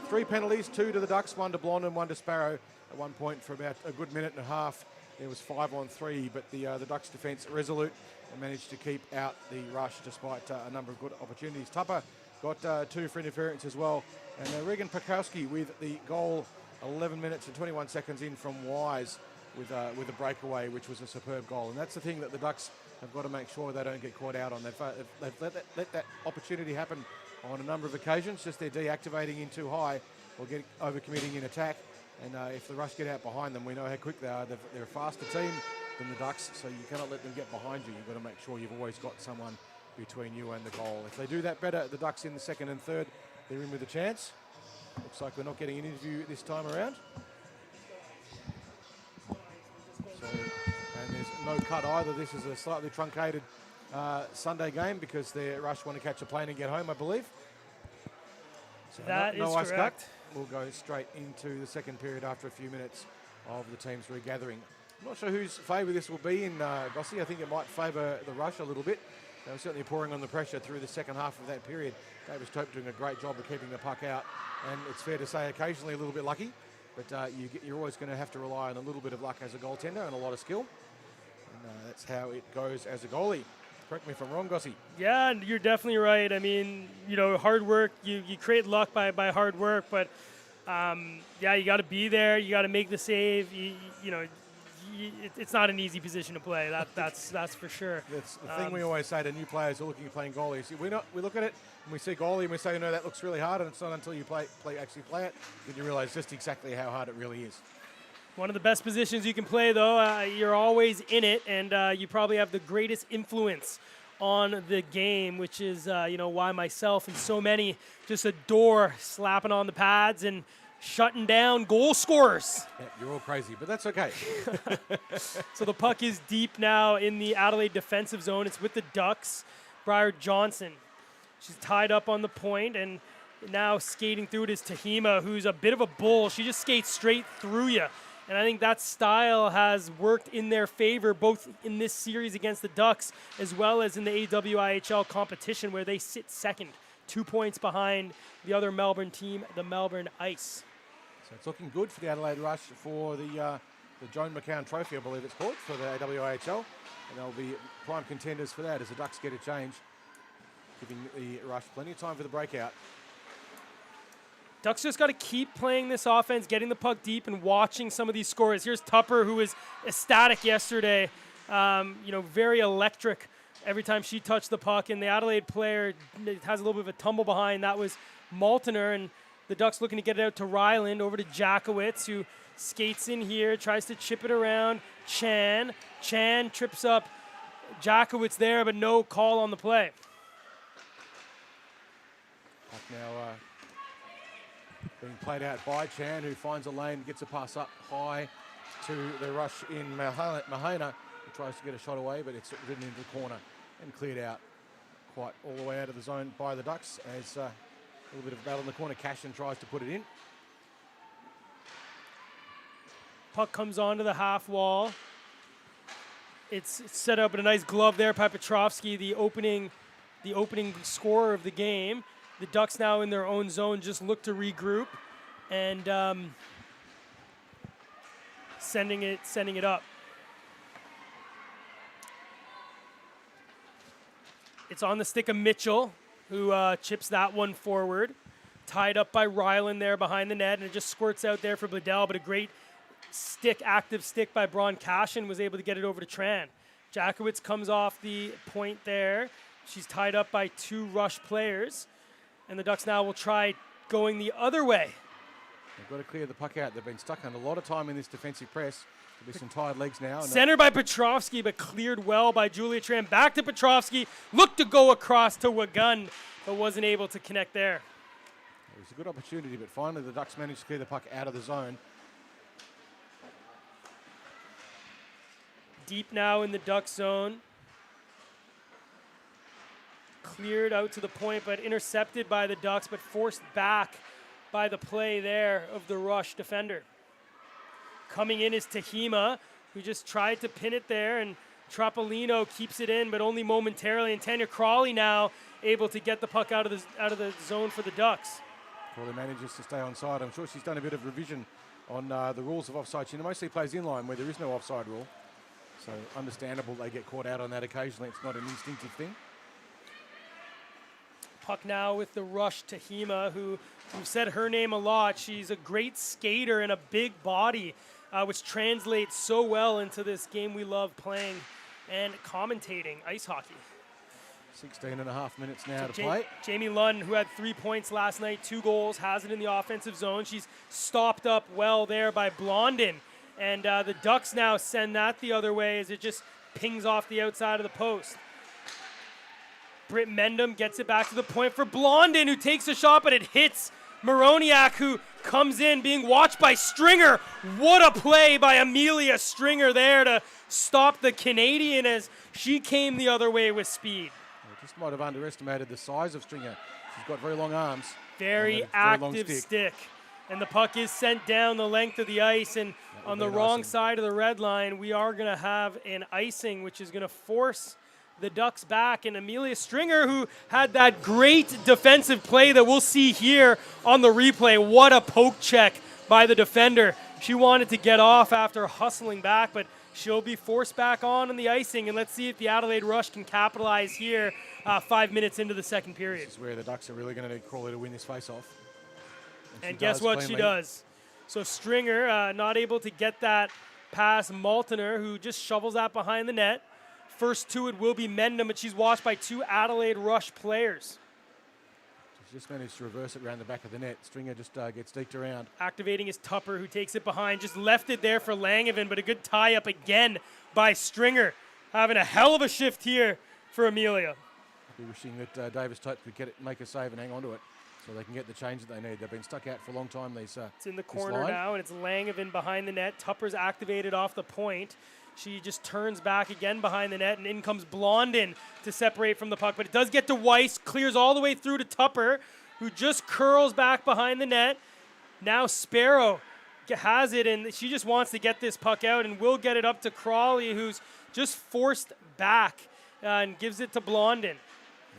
3 penalties, 2 to the Ducks, 1 to Blonde and 1 to Sparrow. At one point for about a good minute and a half, there was 5 on 3, but the Ducks defence resolute and managed to keep out the Rush despite a number of good opportunities. Tupper got 2 for interference as well. And Regan Pakowski with the goal 11 minutes and 21 seconds in from Wise with a breakaway, which was a superb goal. And that's the thing that the Ducks have got to make sure they don't get caught out on. They've let that opportunity happen on a number of occasions, just they're deactivating in too high or get overcommitting in attack. And if the Rush get out behind them, we know how quick they are. They're a faster team than the Ducks, so you cannot let them get behind you. You've got to make sure you've always got someone between you and the goal. If they do that better, the Ducks in the second and third, they're in with a chance. Looks like we're not getting an interview this time around. So, and there's no cut either. This is a slightly truncated Sunday game because the Rush want to catch a plane and get home, I believe. So that no is ice correct. cut. We'll go straight into the second period after a few minutes of the teams regathering. I'm not sure whose favour this will be in Gossie. I think it might favour the Rush a little bit. They were certainly pouring on the pressure through the second half of that period. Davis Tope doing a great job of keeping the puck out. And it's fair to say occasionally a little bit lucky, but you're always going to have to rely on a little bit of luck as a goaltender and a lot of skill. And that's how it goes as a goalie. Correct me if I'm wrong, Gossie. Yeah, you're definitely right. I mean, hard work, you create luck by hard work, but yeah, you got to be there. You got to make the save. You it's not an easy position to play. That's for sure. That's the thing we always say to new players who are looking at playing goalie. We look at it and we see goalie and we say, that looks really hard, and it's not until you actually play it that you realise just exactly how hard it really is. One of the best positions you can play, though. You're always in it, and you probably have the greatest influence on the game, which is why myself and so many just adore slapping on the pads and shutting down goal scorers. Yeah, you're all crazy, but that's okay. So the puck is deep now in the Adelaide defensive zone. It's with the Ducks. Briar Johnson. She's tied up on the point, and now skating through it is Tahima, who's a bit of a bull. She just skates straight through you. And I think that style has worked in their favor, both in this series against the Ducks as well as in the AWIHL competition, where they sit second, 2 points behind the other Melbourne team, the Melbourne Ice. So it's looking good for the Adelaide Rush for the Joan McCown Trophy, I believe it's called, for the AWIHL. And they'll be prime contenders for that as the Ducks get a change, giving the Rush plenty of time for the breakout. Ducks just got to keep playing this offense, getting the puck deep and watching some of these scores. Here's Tupper, who was ecstatic yesterday, very electric every time she touched the puck. And the Adelaide player has a little bit of a tumble behind. That was Maltner, and the Ducks looking to get it out to Ryland, over to Jakowitz, who skates in here, tries to chip it around. Chan trips up Jakowitz there, but no call on the play. Puck now being played out by Chan, who finds a lane, gets a pass up high to the Rush in Mahana, who tries to get a shot away, but it's ridden into the corner and cleared out quite all the way out of the zone by the Ducks, as a little bit of battle in the corner. Cashin tries to put it in. Puck comes onto the half wall. It's set up in a nice glove there by Petrovsky, the opening scorer of the game. The Ducks now in their own zone just look to regroup and sending it up. It's on the stick of Mitchell, who chips that one forward. Tied up by Ryland there behind the net, and it just squirts out there for Bledel, but a great active stick by Braun Cashin was able to get it over to Tran. Jakowitz comes off the point there. She's tied up by two Rush players. And the Ducks now will try going the other way. They've got to clear the puck out. They've been stuck on a lot of time in this defensive press. There'll be some tired legs now. Centered by Petrovsky, but cleared well by Julia Tran. Back to Petrovsky. Looked to go across to Wagun, but wasn't able to connect there. It was a good opportunity, but finally the Ducks managed to clear the puck out of the zone. Deep now in the Ducks zone. Cleared out to the point, but intercepted by the Ducks, but forced back by the play there of the Rush defender. Coming in is Tahima, who just tried to pin it there, and Trapolino keeps it in, but only momentarily. And Tanya Crawley now able to get the puck out of the zone for the Ducks. Crawley manages to stay onside. I'm sure she's done a bit of revision on the rules of offside. She mostly plays in line where there is no offside rule, so understandable they get caught out on that occasionally. It's not an instinctive thing. Puck now with the Rush Tahima, who we've said her name a lot. She's a great skater and a big body, which translates so well into this game we love playing and commentating, ice hockey. 16 and a half minutes now to play. Jamie Lunn, who had 3 points last night, 2 goals, has it in the offensive zone. She's stopped up well there by Blondin. And the Ducks now send that the other way as it just pings off the outside of the post. Britt Mendham gets it back to the point for Blondin, who takes a shot, but it hits Moroniak, who comes in being watched by Stringer. What a play by Amelia Stringer there to stop the Canadian as she came the other way with speed. I just might have underestimated the size of Stringer. She's got very long arms. Very active stick. And the puck is sent down the length of the ice, and on the wrong side of the red line, we are going to have an icing, which is going to force the Ducks back. And Amelia Stringer, who had that great defensive play that we'll see here on the replay. What a poke check by the defender. She wanted to get off after hustling back, but she'll be forced back on the icing. And let's see if the Adelaide Rush can capitalize here 5 minutes into the second period. This is where the Ducks are really going to need Crawley to win this face-off. And guess what she does? So Stringer not able to get that past Maltner, who just shovels that behind the net. First to it will be Mendham, but she's watched by 2 Adelaide Rush players. She's just managed to reverse it around the back of the net. Stringer just gets deked around. Activating is Tupper, who takes it behind. Just left it there for Langevin, but a good tie-up again by Stringer. Having a hell of a shift here for Amelia. I'll be wishing that Davis Tope could make a save and hang on to it so they can get the change that they need. They've been stuck out for a long time. It's in the corner now, and it's Langevin behind the net. Tupper's activated off the point. She just turns back again behind the net, and in comes Blondin to separate from the puck. But it does get to Weiss, clears all the way through to Tupper, who just curls back behind the net. Now Sparrow has it, and she just wants to get this puck out, and will get it up to Crawley, who's just forced back and gives it to Blondin.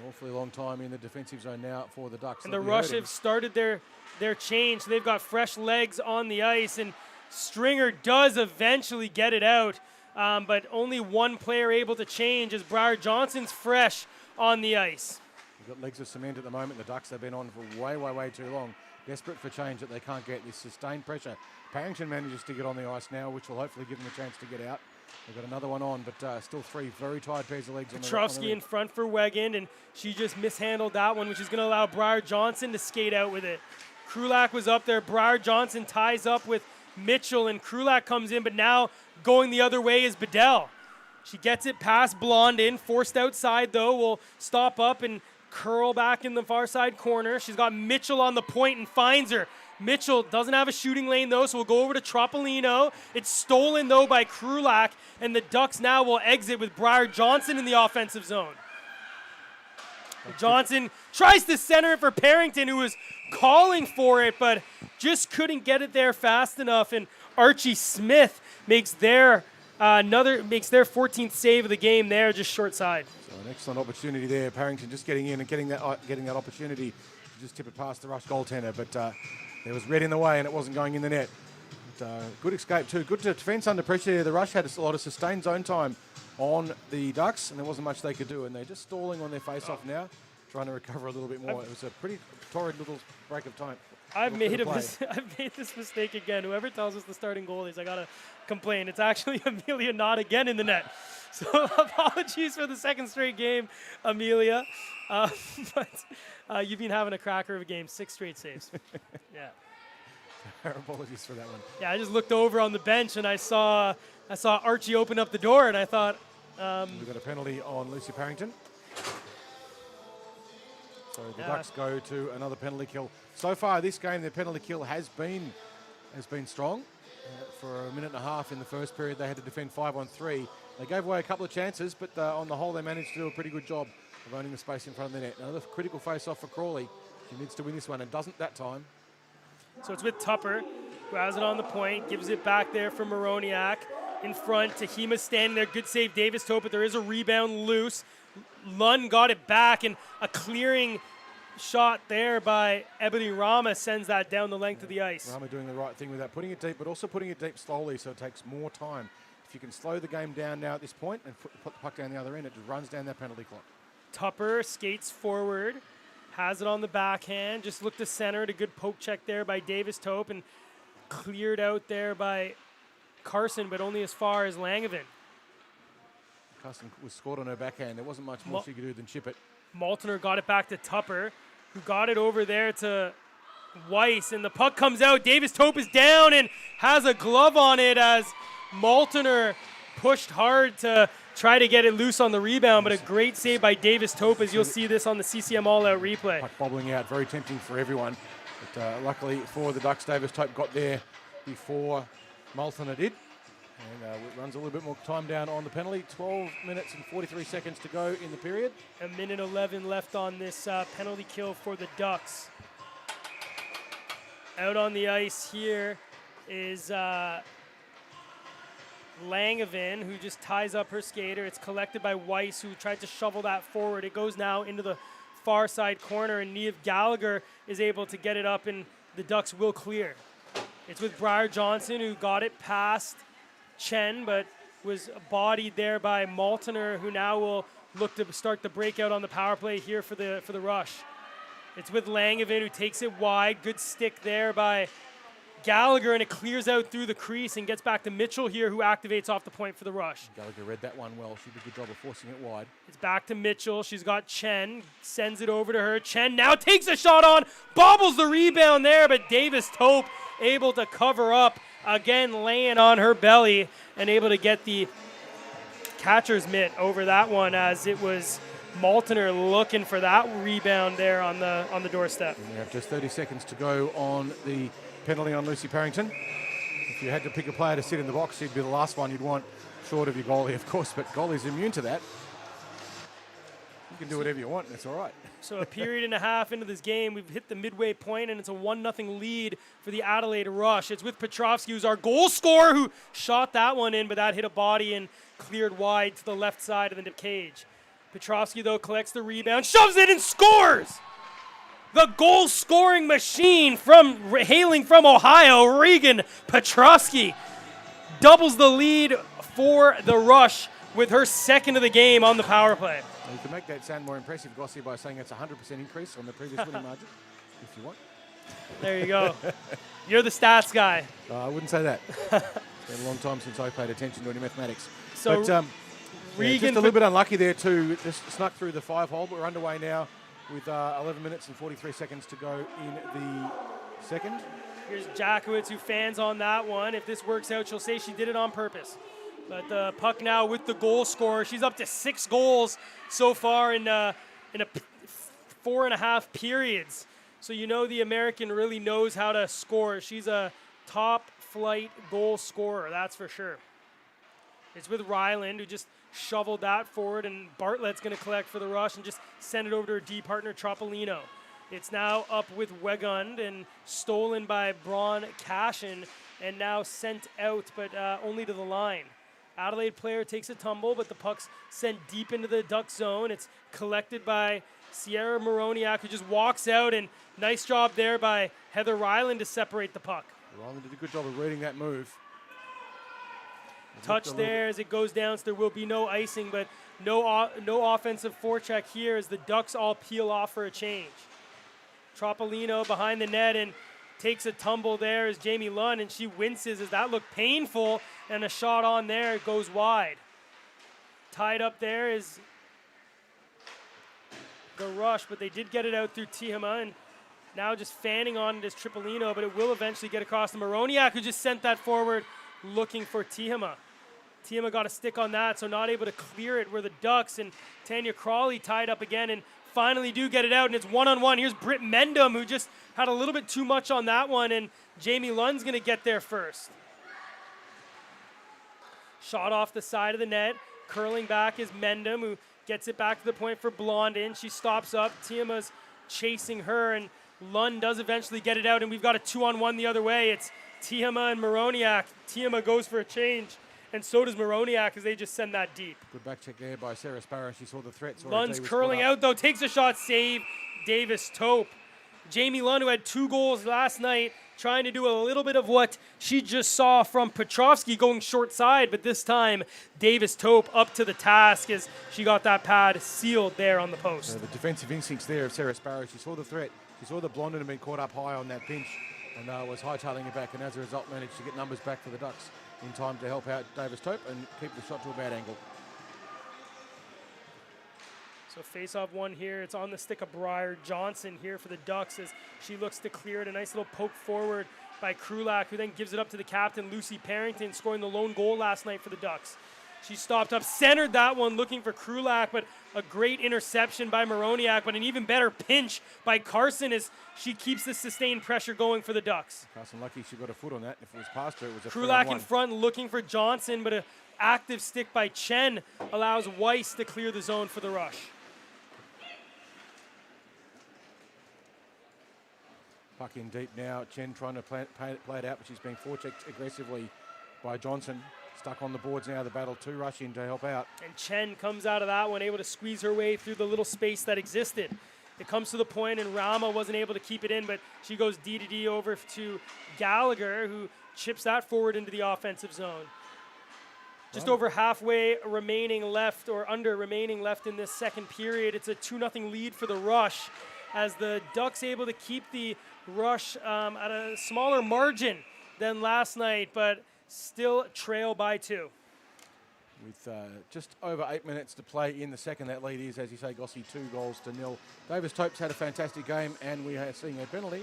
An awfully long time in the defensive zone now for the Ducks. And the Rush have started their change, so they've got fresh legs on the ice, and Stringer does eventually get it out, but only one player able to change as Briar Johnson's fresh on the ice. They've got legs of cement at the moment. The Ducks have been on for way too long. Desperate for change that they can't get. This sustained pressure. Parrington manages to get on the ice now, which will hopefully give them a chance to get out. They've got another one on, but still 3 very tired pairs of legs. Petrovsky in front for Weggin, and she just mishandled that one, which is going to allow Briar Johnson to skate out with it. Krulak was up there. Briar Johnson ties up with Mitchell, and Krulak comes in, but now going the other way is Bedell. She gets it past Blondin, forced outside though, will stop up and curl back in the far side corner. She's got Mitchell on the point and finds her. Mitchell doesn't have a shooting lane though, so we'll go over to Troppolino. It's stolen though by Krulak, and the Ducks now will exit with Briar Johnson in the offensive zone. Johnson tries to center it for Parrington, who was calling for it, but just couldn't get it there fast enough, and Archie Smith makes their 14th save of the game there, just short side. So an excellent opportunity there. Parrington just getting in and getting that opportunity to just tip it past the Rush goaltender, but there was red in the way and it wasn't going in the net. But, good escape too. Good defence under pressure. The Rush had a lot of sustained zone time on the Ducks, and there wasn't much they could do, and they're just stalling on their face-off now, trying to recover a little bit more. It was a pretty torrid little break of time. I've made this mistake again. Whoever tells us the starting goalies, I gotta complain. It's actually Amelia Knott again in the net. So apologies for the second straight game, Amelia. But you've been having a cracker of a game. 6 straight saves. Yeah. Our apologies for that one. Yeah, I just looked over on the bench and I saw Archie open up the door, and I thought. We've got a penalty on Lucy Parrington. So the Ducks go to another penalty kill. So far this game, their penalty kill has been strong. For a minute and a half in the first period, they had to defend 5-on-3. They gave away a couple of chances, but on the whole, they managed to do a pretty good job of owning the space in front of the net. Another critical face-off for Crawley. She needs to win this one and doesn't that time. So it's with Tupper, who has it on the point, gives it back there for Moroniak. In front, Tahima standing there. Good save, Davis Tope, but there is a rebound loose. Lund got it back, and a clearing shot there by Ebony Rama sends that down the length of the ice. Rama doing the right thing with that, putting it deep, but also putting it deep slowly so it takes more time. If you can slow the game down now at this point and put the puck down the other end, it just runs down that penalty clock. Tupper skates forward, has it on the backhand, just looked to center, a good poke check there by Davis Tope, and cleared out there by Carson, but only as far as Langevin. Carson was scored on her backhand. There wasn't much more she could do than chip it. Maltner got it back to Tupper, who got it over there to Weiss, and the puck comes out. Davis Tope is down and has a glove on it as Maltner pushed hard to try to get it loose on the rebound, but a great save by Davis Tope, as you'll see this on the CCM All-Out replay. Puck bobbling out, very tempting for everyone. But luckily for the Ducks, Davis Tope got there before Maltner did. And it runs a little bit more time down on the penalty. 12 minutes and 43 seconds to go in the period. A minute 11 left on this penalty kill for the Ducks. Out on the ice here is Langevin, who just ties up her skater. It's collected by Weiss, who tried to shovel that forward. It goes now into the far side corner, and Niamh Gallagher is able to get it up, and the Ducks will clear. It's with Briar Johnson, who got it past Chen, but was bodied there by Maltner, who now will look to start the breakout on the power play here for the Rush. It's with Langevin, who takes it wide. Good stick there by Gallagher, and it clears out through the crease and gets back to Mitchell here, who activates off the point for the rush. Gallagher read that one well. She did a good job of forcing it wide. It's back to Mitchell. She's got Chen, sends it over to her. Chen now takes a shot on, bobbles the rebound there, but Davis Tope able to cover up, again laying on her belly and able to get the catcher's mitt over that one, as it was Maltner looking for that rebound there on the doorstep. And we have just 30 seconds to go on the penalty on Lucy Parrington. If you had to pick a player to sit in the box, he'd be the last one you'd want, short of your goalie, of course, but goalie's immune to that. You can do whatever you want, and it's all right. So a period and a half into this game, we've hit the midway point, and it's a 1-0 lead for the Adelaide Rush. It's with Petrovsky, who's our goal scorer, who shot that one in, but that hit a body and cleared wide to the left side of the cage. Petrovsky, though, collects the rebound, shoves it, and scores! The goal-scoring machine hailing from Ohio, Regan Petrovsky, doubles the lead for the Rush with her second of the game on the power play. You can make that sound more impressive, Gossie, by saying it's a 100% increase on the previous winning margin, if you want. There you go. You're the stats guy. I wouldn't say that. It's been a long time since I paid attention to any mathematics. So but, Regan, just a little bit unlucky there too. Just snuck through the 5-hole, but we're underway now with 11 minutes and 43 seconds to go in the second. Here's Jakowitz, who fans on that one. If this works out, she'll say she did it on purpose. But the puck now with the goal scorer. She's up to 6 goals so far in a 4.5 periods. So you know the American really knows how to score. She's a top-flight goal scorer, that's for sure. It's with Ryland, who just shoveled that forward, and Bartlett's going to collect for the Rush and just send it over to her D partner, Troppolino. It's now up with Wegund and stolen by Braun Cashin and now sent out, but only to the line. Adelaide player takes a tumble, but the puck's sent deep into the Duck zone. It's collected by Sierra Moroniak, who just walks out, and nice job there by Heather Ryland to separate the puck. Ryland did a good job of reading that move. Touch there as it goes down, so there will be no icing, but no offensive forecheck here as the Ducks all peel off for a change. Troppolino behind the net and takes a tumble there as Jamie Lund, and she winces as that looked painful, and a shot on there goes wide. Tied up there is the Rush, but they did get it out through Tihama, and now just fanning on it is Tripolino, but it will eventually get across to Moroniak, who just sent that forward looking for Tihama. Tihama got a stick on that, so not able to clear it, where the Ducks and Tanya Crawley tied up again and finally do get it out, and it's one-on-one. Here's Britt Mendham, who just had a little bit too much on that one, and Jamie Lund's going to get there first. Shot off the side of the net. Curling back is Mendham, who gets it back to the point for Blondin. She stops up. Tihama's chasing her, and Lund does eventually get it out, and we've got a 2-on-1 the other way. It's Tihama and Moroniak. Tihama goes for a change, and so does Moroniak as they just send that deep. Good back check there by Sarah Sparrow. She saw the threat. Lund's curling out, though. Takes a shot, save Davis Tope. Jamie Lund, who had 2 goals last night, trying to do a little bit of what she just saw from Petrovsky going short side, but this time Davis Tope up to the task as she got that pad sealed there on the post. The defensive instincts there of Sarah Sparrow. She saw the threat. She saw the Blondin had been caught up high on that pinch and was hightailing it back, and as a result managed to get numbers back for the Ducks in time to help out Davis Tope and keep the shot to a bad angle. So face-off one here. It's on the stick of Briar Johnson here for the Ducks as she looks to clear it. A nice little poke forward by Krulak, who then gives it up to the captain, Lucy Parrington, scoring the lone goal last night for the Ducks. She stopped up, centered that one, looking for Krulak, but a great interception by Moroniak, but an even better pinch by Carson as she keeps the sustained pressure going for the Ducks. Carson lucky she got a foot on that. If it was past her, it was a Krulak in front looking for Johnson, but an active stick by Chen allows Weiss to clear the zone for the Rush. Puck in deep now. Chen trying to play it out, but she's being forechecked aggressively by Johnson. Stuck on the boards now. The battle to rush in to help out. And Chen comes out of that one, able to squeeze her way through the little space that existed. It comes to the point, and Rama wasn't able to keep it in, but she goes D-to-D over to Gallagher, who chips that forward into the offensive zone. Just over halfway remaining left, or under remaining left in this second period. It's a 2-0 lead for the Rush, as the Ducks able to keep the Rush at a smaller margin than last night, but still trail by 2. With just over 8 minutes to play in the second, that lead is, as you say, Gossie, 2-0. Davis Tope's had a fantastic game, and we are seeing a penalty.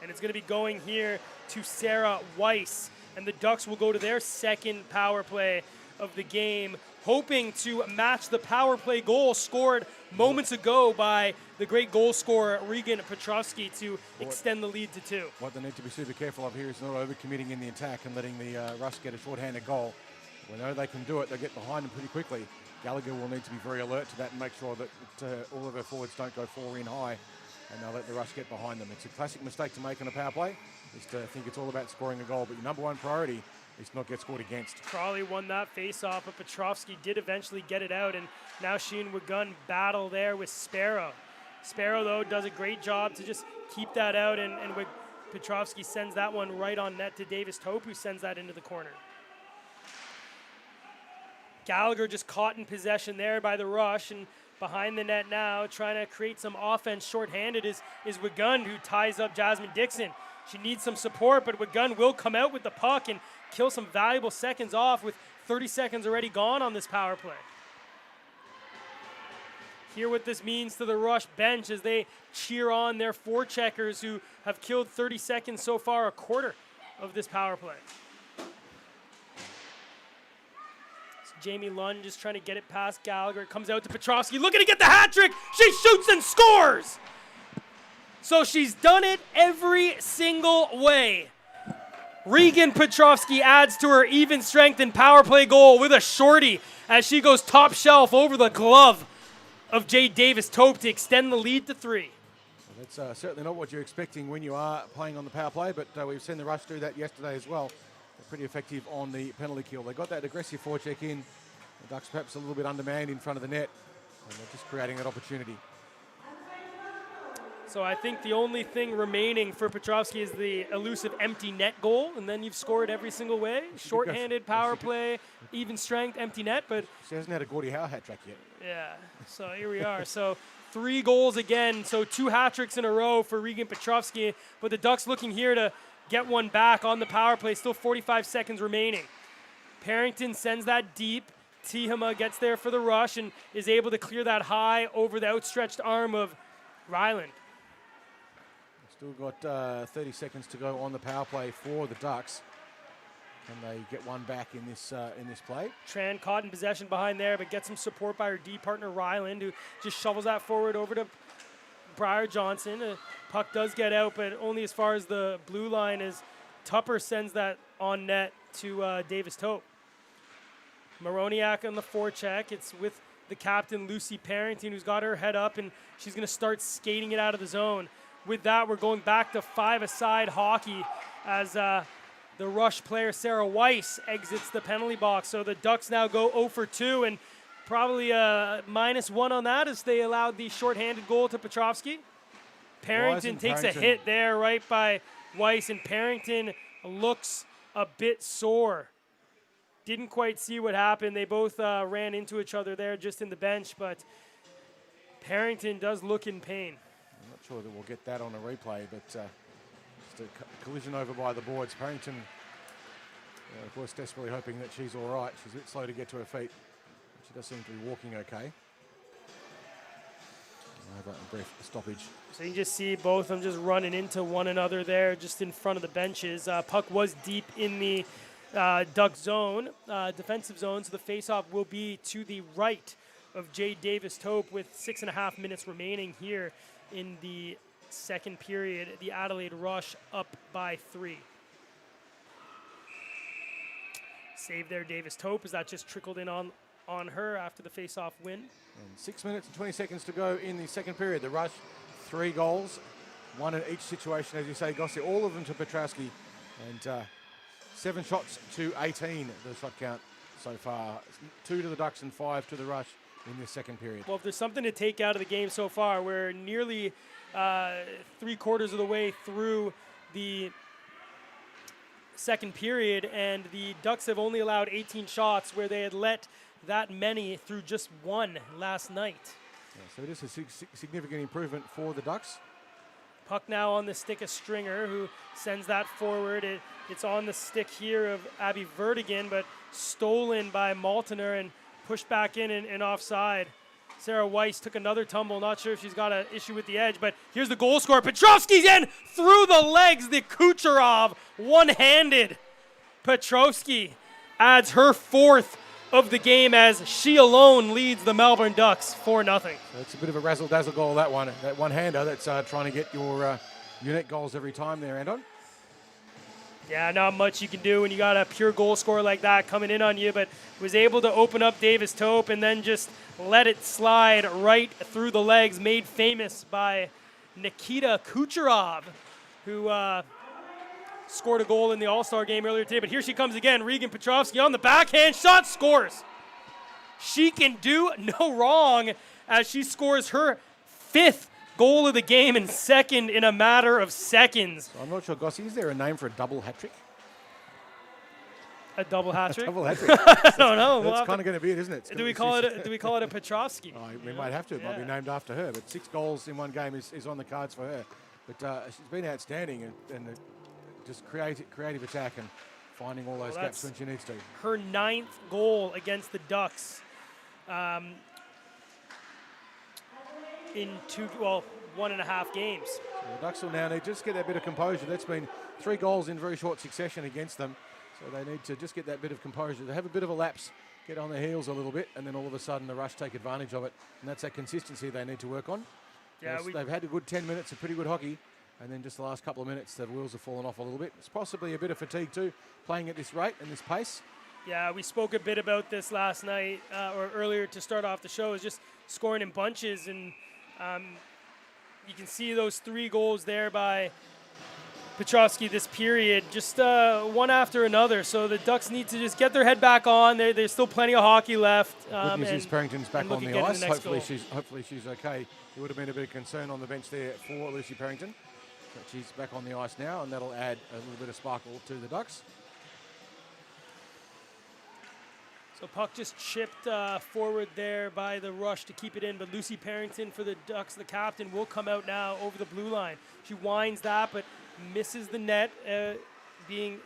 And it's going to be going here to Sarah Weiss, and the Ducks will go to their second power play of the game, hoping to match the power play goal scored moments ago by the great goal scorer Regan Petrovsky to extend the lead to 2. What they need to be super careful of here is not overcommitting in the attack and letting the Rush get a short-handed goal. We know they can do it. They get behind them pretty quickly. Gallagher will need to be very alert to that and make sure that all of her forwards don't go 4 in high, and they'll let the Rush get behind them. It's a classic mistake to make on a power play, is to think it's all about scoring a goal, but your number one priority is to not get scored against. Crawley won that face-off, but Petrovsky did eventually get it out, and now she and Wigun battle there with Sparrow. Sparrow, though, does a great job to just keep that out, and Petrovsky sends that one right on net to Davis Tope, who sends that into the corner. Gallagher just caught in possession there by the Rush, and behind the net now, trying to create some offense shorthanded is Wigun, who ties up Jasmine Dixon. She needs some support, but Wigun will come out with the puck and kill some valuable seconds off with 30 seconds already gone on this power play. Hear what this means to the Rush bench as they cheer on their forecheckers who have killed 30 seconds so far, a quarter of this power play. Jamie Lund just trying to get it past Gallagher. It comes out to Petrovsky, looking to get the hat trick. She shoots and scores. So she's done it every single way. Regan Petrovsky adds to her even strength and power play goal with a shorty as she goes top shelf over the glove of Jade Davis Tope to extend the lead to 3. Well, that's certainly not what you're expecting when you are playing on the power play, but we've seen the Rush do that yesterday as well. Pretty effective on the penalty kill. They got that aggressive forecheck in. The Ducks perhaps a little bit undermanned in front of the net, and they're just creating that opportunity. So I think the only thing remaining for Petrovsky is the elusive empty net goal, and then you've scored every single way. Short-handed power play, even strength, empty net, but she hasn't had a Gordie Howe hat trick yet. Yeah, so here we are. So 3 goals again, so 2 hat tricks in a row for Regan Petrovsky, but the Ducks looking here to get one back on the power play. Still 45 seconds remaining. Parrington sends that deep. Tihama gets there for the Rush and is able to clear that high over the outstretched arm of Ryland. Still got 30 seconds to go on the power play for the Ducks. Can they get one back in this play? Tran caught in possession behind there, but gets some support by her D partner Ryland, who just shovels that forward over to Briar Johnson. Puck does get out, but only as far as the blue line as Tupper sends that on net to Davis Tope. Maroniak on the forecheck. It's with the captain, Lucy Parrington, who's got her head up, and she's going to start skating it out of the zone. With that, we're going back to 5-a-side hockey as the Rush player, Sarah Weiss, exits the penalty box. So the Ducks now go 0 for 2, and probably -1 on that as they allowed the shorthanded goal to Petrovsky. Parrington takes a hit there right by Weiss, and Parrington looks a bit sore. Didn't quite see what happened. They both ran into each other there just in the bench, but Parrington does look in pain. I'm not sure that we'll get that on a replay, but just a collision over by the boards. Parrington, of course, desperately hoping that she's all right. She's a bit slow to get to her feet. She does seem to be walking okay. Over a brief stoppage. So you can just see both of them just running into one another there just in front of the benches. Puck was deep in the Duck zone, defensive zone, so the faceoff will be to the right of Jade Davis Tope with 6.5 minutes remaining here in the second period. The Adelaide Rush up by 3. Save there, Davis Tope, as that just trickled in on her after the faceoff win. And 6 minutes and 20 seconds to go in the second period. The Rush, 3 goals, 1 in each situation, as you say, Gossie, all of them to Petrovsky, and 7 shots to 18, the shot count so far. 2 to the Ducks and 5 to the Rush in this second period. Well, if there's something to take out of the game so far, we're nearly 3/4 of the way through the second period, and the Ducks have only allowed 18 shots where they had let that many through just 1 last night. Yeah, so it is a significant improvement for the Ducks. Puck now on the stick of Stringer, who sends that forward. It's on the stick here of Abby Vertigan, but stolen by Maltner and pushed back in and offside. Sarah Weiss took another tumble. Not sure if she's got an issue with the edge, but here's the goal scorer. Petrovsky's in through the legs. The Kucherov one-handed. Petrovsky adds her 4th of the game as she alone leads the Melbourne Ducks 4-0. It's a bit of a razzle-dazzle goal, that one. That one-hander that's trying to get your net goals every time there, Anton. Yeah, not much you can do when you got a pure goal scorer like that coming in on you, but was able to open up Davis Tope and then just let it slide right through the legs, made famous by Nikita Kucherov, who scored a goal in the All-Star game earlier today. But here she comes again, Regan Petrovsky on the backhand shot, scores. She can do no wrong as she scores her 5th goal of the game and 2nd in a matter of seconds. So I'm not sure, Gossie, is there a name for a double hat-trick? A double hat trick? Double hat-trick. I don't know. That's kind of going to be it, isn't it? Do we call it a Petrovsky? Oh, we might have to. It might be named after her. But 6 goals in one game is on the cards for her. But she's been outstanding and just creative attack and finding all those gaps when she needs to. Her 9th goal against the Ducks in 1.5 games. So the Ducks will now need to just get that bit of composure. That's been 3 goals in very short succession against them. So they need to just get that bit of composure. They have a bit of a lapse, get on their heels a little bit, and then all of a sudden the Rush take advantage of it. And that's that consistency they need to work on. Yeah, they've had a good 10 minutes of pretty good hockey, and then just the last couple of minutes the wheels have fallen off a little bit. It's possibly a bit of fatigue too, playing at this rate and this pace. Yeah, we spoke a bit about this last night or earlier to start off the show, is just scoring in bunches, and you can see those 3 goals there by Petrovsky this period, just one after another. So the Ducks need to just get their head back on. There's still plenty of hockey left. Good news is Perrington's back on the ice. Hopefully she's okay. There would have been a bit of concern on the bench there for Lucy Perrington. But she's back on the ice now, and that'll add a little bit of sparkle to the Ducks. So puck just chipped forward there by the Rush to keep it in, but Lucy Perrington for the Ducks, the captain, will come out now over the blue line. She winds that, but misses the net, being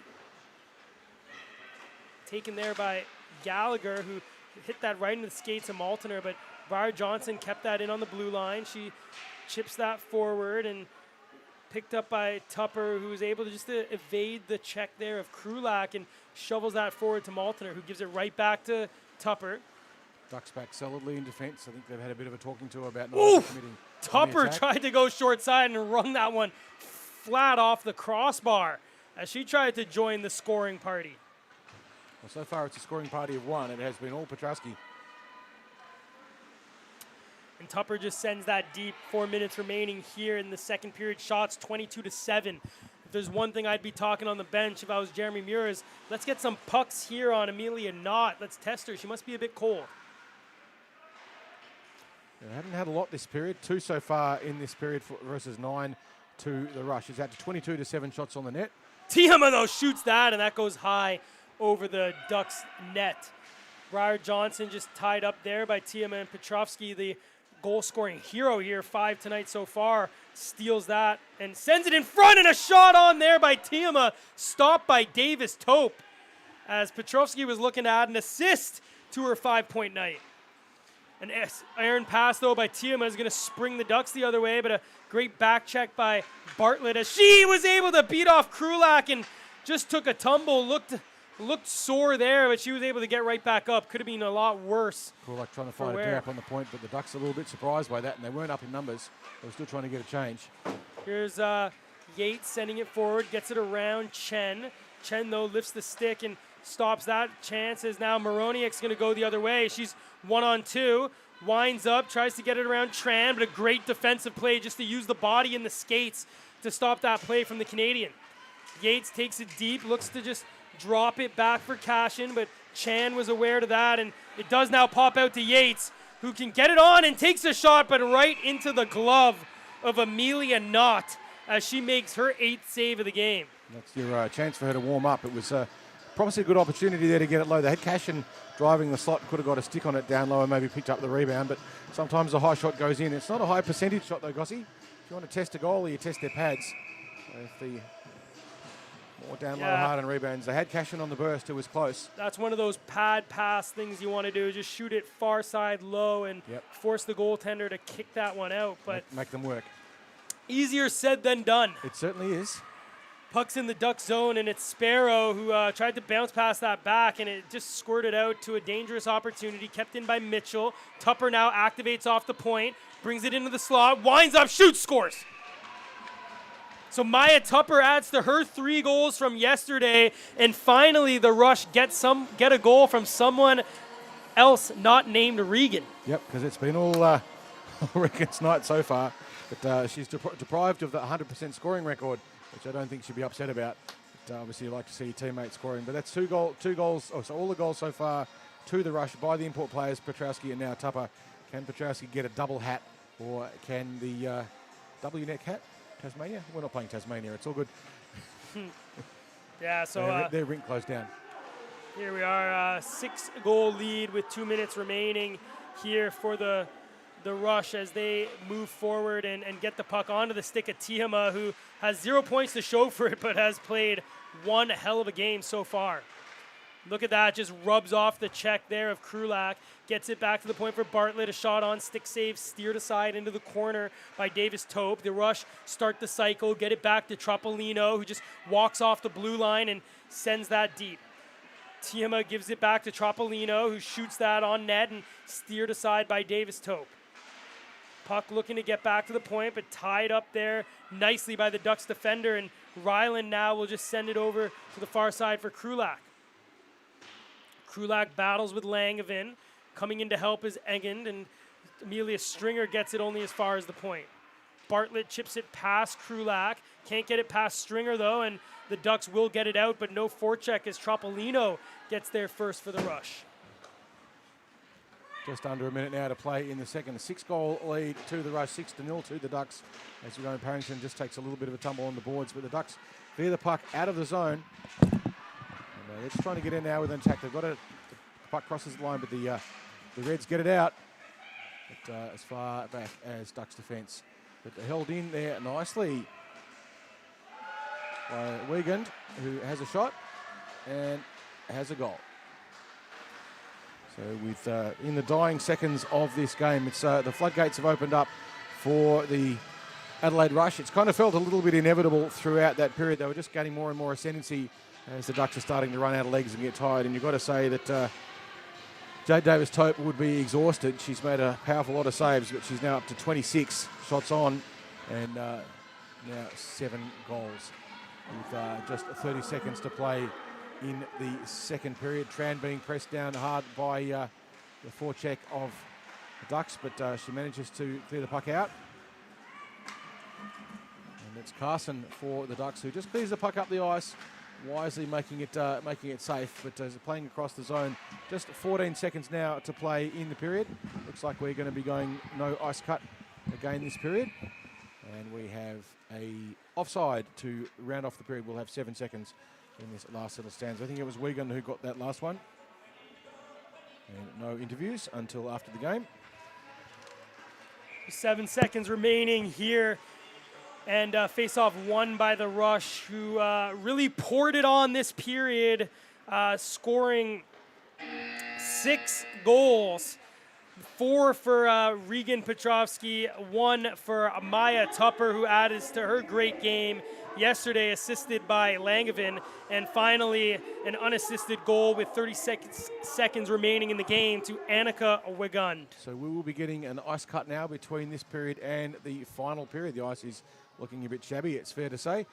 taken there by Gallagher, who hit that right into the skates of Maltner, but Briar Johnson kept that in on the blue line. She chips that forward and picked up by Tupper, who was able to just evade the check there of Krulak and shovels that forward to Maltner, who gives it right back to Tupper. Ducks back solidly in defense. I think they've had a bit of a talking to about not committing. Tupper tried to go short side and run that one flat off the crossbar as she tried to join the scoring party. Well, so far it's a scoring party of 1. It has been all Petrovsky. And Tupper just sends that deep. 4 minutes remaining here in the second period. Shots 22-7. If there's one thing I'd be talking on the bench if I was Jeremy Muir is, let's get some pucks here on Amelia Knott. Let's test her. She must be a bit cold. They haven't had a lot this period. 2 so far in this period versus 9 to the Rush. It's out to 22-7 shots on the net. Tiama, though, shoots that, and that goes high over the Ducks' net. Briar Johnson just tied up there by Tiama, and Petrovsky, the goal-scoring hero here, 5 tonight so far, steals that and sends it in front, and a shot on there by Tiama, stopped by Davis Tope, as Petrovsky was looking to add an assist to her 5-point night. An iron pass, though, by Tiama is going to spring the Ducks the other way, but a great back check by Bartlett as she was able to beat off Krulak and just took a tumble. Looked sore there, but she was able to get right back up. Could have been a lot worse. Krulak trying to find a gap on the point, but the Ducks are a little bit surprised by that, and they weren't up in numbers. They were still trying to get a change. Here's Yates sending it forward, gets it around Chen. Chen, though, lifts the stick and stops that chance as now Moroniak's going to go the other way. She's 1-on-2, winds up, tries to get it around Tran, but a great defensive play just to use the body and the skates to stop that play from the Canadian. Yates takes it deep, looks to just drop it back for Cashin, but Chan was aware to that, and it does now pop out to Yates, who can get it on and takes a shot, but right into the glove of Amelia Knott as she makes her 8th save of the game. That's your chance for her to warm up. It was probably a good opportunity there to get it low. They had Cashin driving the slot, could have got a stick on it down low and maybe picked up the rebound, but sometimes the high shot goes in. It's not a high percentage shot though, Gossie. if you want to test a goalie, you test their pads. So if the more down low hard and rebounds. They had Cashin on the burst, who was close. That's one of those pad pass things you want to do. Just shoot it far side low and force the goaltender to kick that one out. But make them work. Easier said than done. It certainly is. Puck's in the Duck zone, and it's Sparrow who tried to bounce past that back, and it just squirted out to a dangerous opportunity, kept in by Mitchell. Tupper now activates off the point, brings it into the slot, winds up, shoots, scores. So Maya Tupper adds to her 3 goals from yesterday, and finally the Rush get a goal from someone else not named Regan. Yep, because it's been all Regan's night so far, but she's deprived of the 100% scoring record, which I don't think she'd be upset about. But obviously, you like to see your teammates scoring. But that's two goals. Oh, so all the goals so far to the Rush by the import players, Petrowski and now Tupper. Can Petrowski get a double hat, or can the W neck hat? Tasmania? We're not playing Tasmania. It's all good. Yeah, so their rink closed down. Here we are, 6-goal lead with 2 minutes remaining here for the Rush as they move forward and get the puck onto the stick of Tihama, who has 0 points to show for it, but has played one hell of a game so far. Look at that, just rubs off the check there of Krulak, gets it back to the point for Bartlett, a shot on, stick save, steered aside into the corner by Davis Tope. The Rush start the cycle, get it back to Troppolino, who just walks off the blue line and sends that deep. Tihama gives it back to Troppolino, who shoots that on net and steered aside by Davis Tope. Puck looking to get back to the point, but tied up there nicely by the Ducks defender, and Ryland now will just send it over to the far side for Krulak. Krulak battles with Langevin. Coming in to help is Egend, and Amelia Stringer gets it only as far as the point. Bartlett chips it past Krulak. Can't get it past Stringer, though, and the Ducks will get it out, but no forecheck as Troppolino gets there first for the Rush. Just under a minute now to play in the second. A 6-goal lead to the Rush, 6-0 to the Ducks. As you know, Parrington just takes a little bit of a tumble on the boards, but the Ducks veer the puck out of the zone. And they're just trying to get in now with an attack. They've got the puck crosses the line, but the Reds get it out. But as far back as Ducks defence. But they're held in there nicely by Wiegand, who has a shot and has a goal. So with in the dying seconds of this game, it's the floodgates have opened up for the Adelaide Rush. It's kind of felt a little bit inevitable throughout that period. They were just gaining more and more ascendancy as the Ducks are starting to run out of legs and get tired. And you've got to say that Jade Davis-Tope would be exhausted. She's made a powerful lot of saves, but she's now up to 26 shots on and now 7 goals with just 30 seconds to play in the second period. Tran being pressed down hard by the forecheck of the Ducks, but she manages to clear the puck out. And it's Carson for the Ducks, who just clears the puck up the ice, wisely making it safe, but playing across the zone. Just 14 seconds now to play in the period. Looks like we're going to be going no ice cut again this period. And we have a offside to round off the period. We'll have 7 seconds in this last little stanza. I think it was Wiegand who got that last one. And no interviews until after the game. 7 seconds remaining here. And face-off won by the Rush, who really poured it on this period, scoring 6 goals. 4 for Regan Petrovsky, 1 for Maya Tupper, who added to her great game yesterday, assisted by Langevin. And finally, an unassisted goal with 30 seconds remaining in the game to Annika Wiegand. So we will be getting an ice cut now between this period and the final period. The ice is looking a bit shabby, it's fair to say.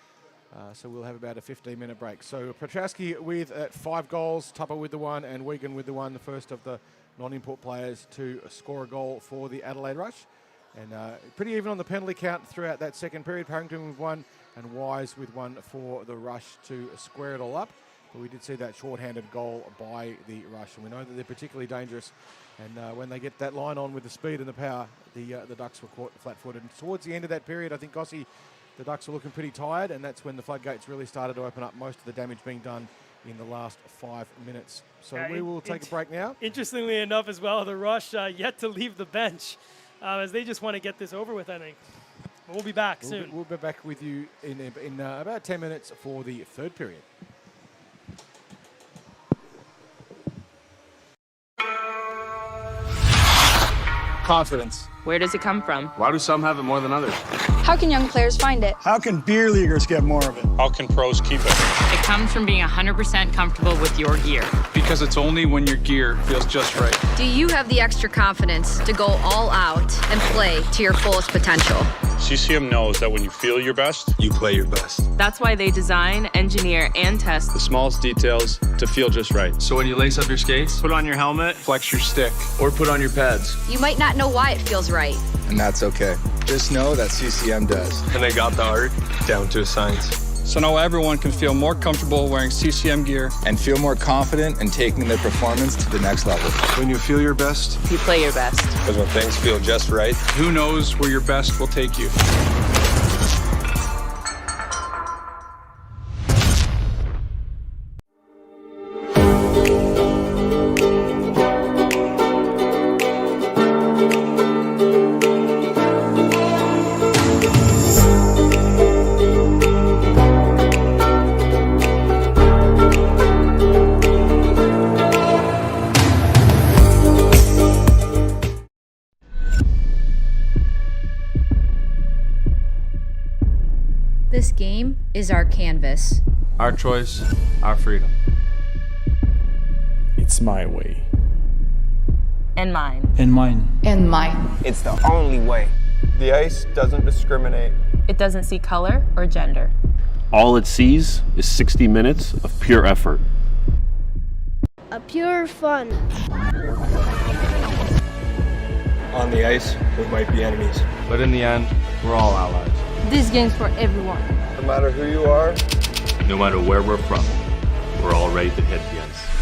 So we'll have about a 15-minute break. So Petrowski with 5 goals, Tupper with the 1, and Wiegand with the 1, the first of the non-import players to score a goal for the Adelaide Rush. And pretty even on the penalty count throughout that second period. Parrington with 1 and Wise with 1 for the Rush to square it all up. But we did see that short-handed goal by the Rush, and we know that they're particularly dangerous. And when they get that line on with the speed and the power, the Ducks were caught flat-footed. And towards the end of that period, I think, Gossie, the Ducks were looking pretty tired, and that's when the floodgates really started to open up, most of the damage being done in the last 5 minutes. So we will take a break now. Interestingly enough as well, the Rush yet to leave the bench as they just want to get this over with, I think. We'll be back soon. We'll be back with you in about 10 minutes for the third period. Confidence. Where does it come from? Why do some have it more than others? How can young players find it? How can beer leaguers get more of it? How can pros keep it? It comes from being 100% comfortable with your gear. Because it's only when your gear feels just right. Do you have the extra confidence to go all out and play to your fullest potential? CCM knows that when you feel your best, you play your best. That's why they design, engineer, and test The smallest details to feel just right. So when you lace up your skates, Put on your helmet, flex your stick. or put on your pads, You might not know why it feels right. and that's okay. Just know that CCM does. And they got the art down to a science. So now everyone can feel more comfortable wearing CCM gear. And feel more confident in taking their performance to the next level. When you feel your best, you play your best. because when things feel just right, Who knows where your best will take you? This game is our canvas. Our choice, our freedom. It's my way. And mine. And mine. And mine. It's the only way. the ice doesn't discriminate. It doesn't see color or gender. All it sees is 60 minutes of pure effort. A pure fun. On the ice, we might be enemies. But in the end, we're all allies. This game's for everyone. No matter who you are, No matter where we're from, we're all ready to hit the ice.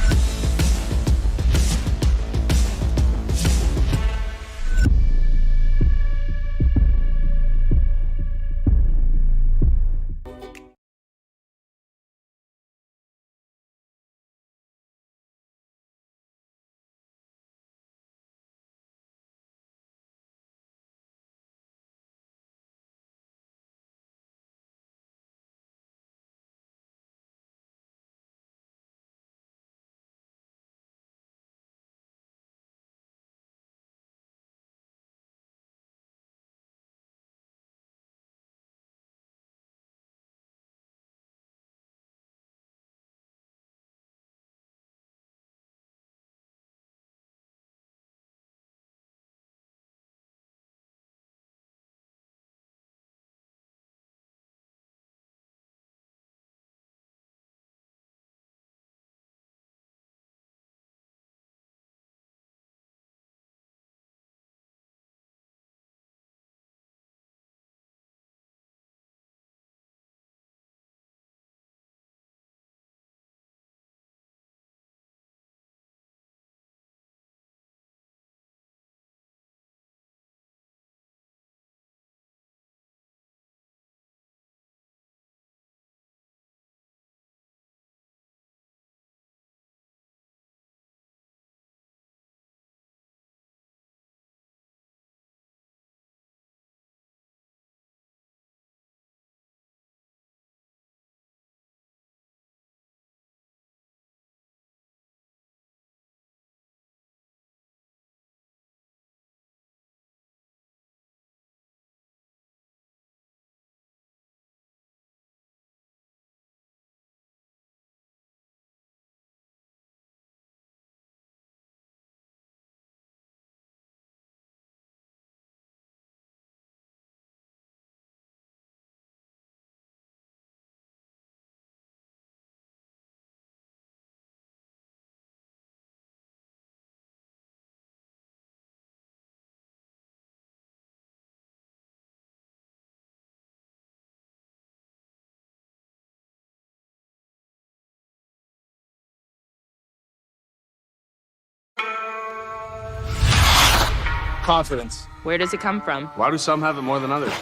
Confidence. Where does it come from? Why do some have it more than others?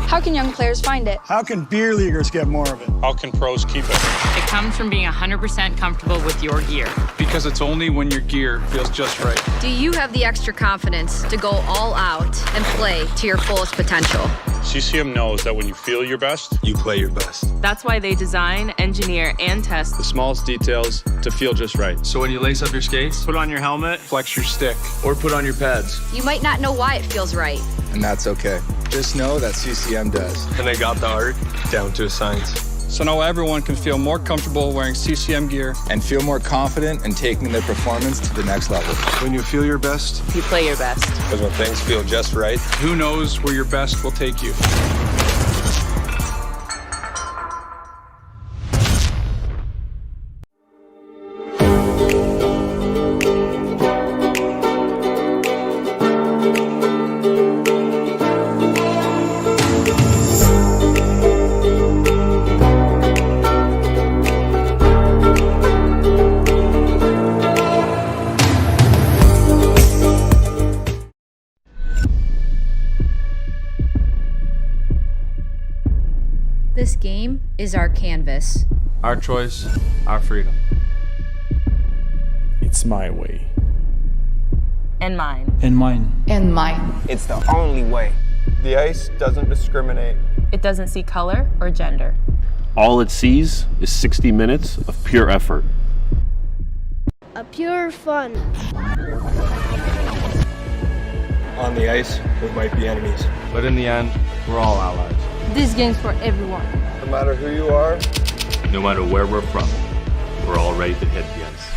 How can young players find it? How can beer leaguers get more of it? How can pros keep it? It comes from being 100% comfortable with your gear. Because it's only when your gear feels just right. Do you have the extra confidence to go all out and play to your fullest potential? CCM knows that when you feel your best, You play your best. That's why they design, engineer, and test The smallest details to feel just right. So when you lace up your skates, put on your helmet, flex your stick, or put on your pads. You might not know why it feels right. And that's okay. Just know that CCM does. And they got the art down to a science. So now everyone can feel more comfortable wearing CCM gear. And feel more confident in taking their performance to the next level. When you feel your best, you play your best. because when things feel just right, Who knows where your best will take you? This game is our canvas. our choice, our freedom. It's my way. And mine. And mine. And mine. It's the only way. The ice doesn't discriminate. It doesn't see color or gender. All it sees is 60 minutes of pure effort. A pure fun. On the ice, we might be enemies, but in the end, we're all allies. This game's for everyone. No matter who you are, No matter where we're from, we're all ready to hit the ice.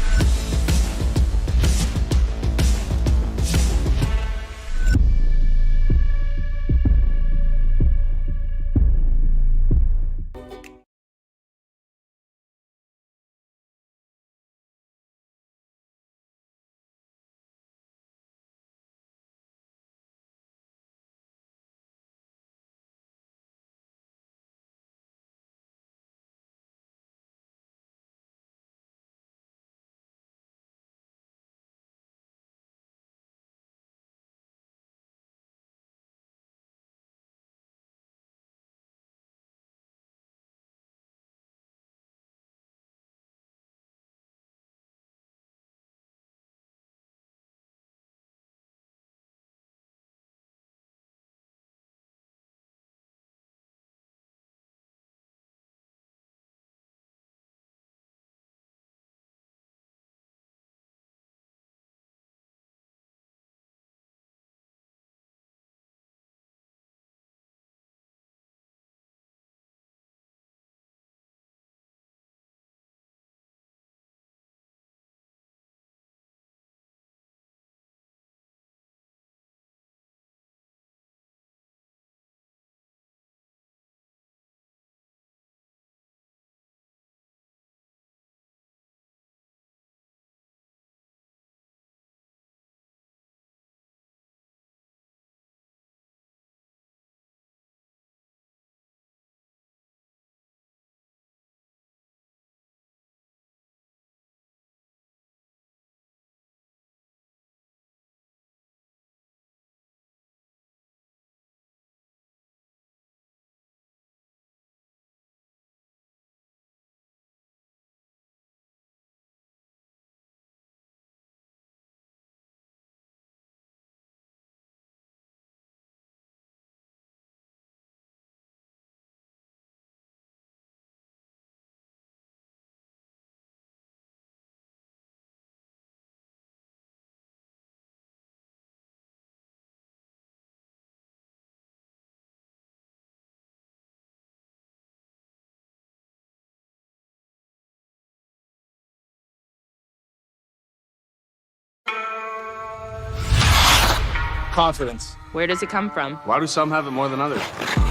Confidence. Where does it come from? Why do some have it more than others?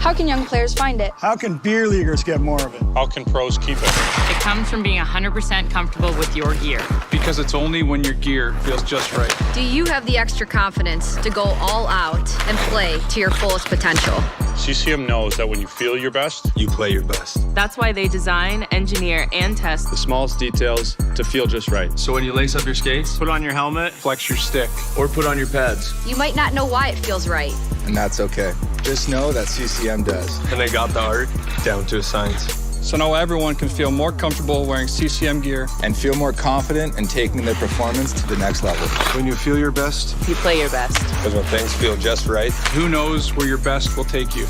How can young players find it? How can beer leaguers get more of it? How can pros keep it? It comes from being 100% comfortable with your gear. Because Because it's only when your gear feels just right. Do you have the extra confidence to go all out and play to your fullest potential? CCM knows that when you feel your best, You play your best. That's why they design, engineer, and test The smallest details to feel just right. So when you lace up your skates, put on your helmet, Flex your stick. or put on your pads. You might not know why it feels right. And that's okay. Just know that CCM does. And they got the art down to a science. So now everyone can feel more comfortable wearing CCM gear. And feel more confident in taking their performance to the next level. When you feel your best, you play your best. because when things feel just right, Who knows where your best will take you?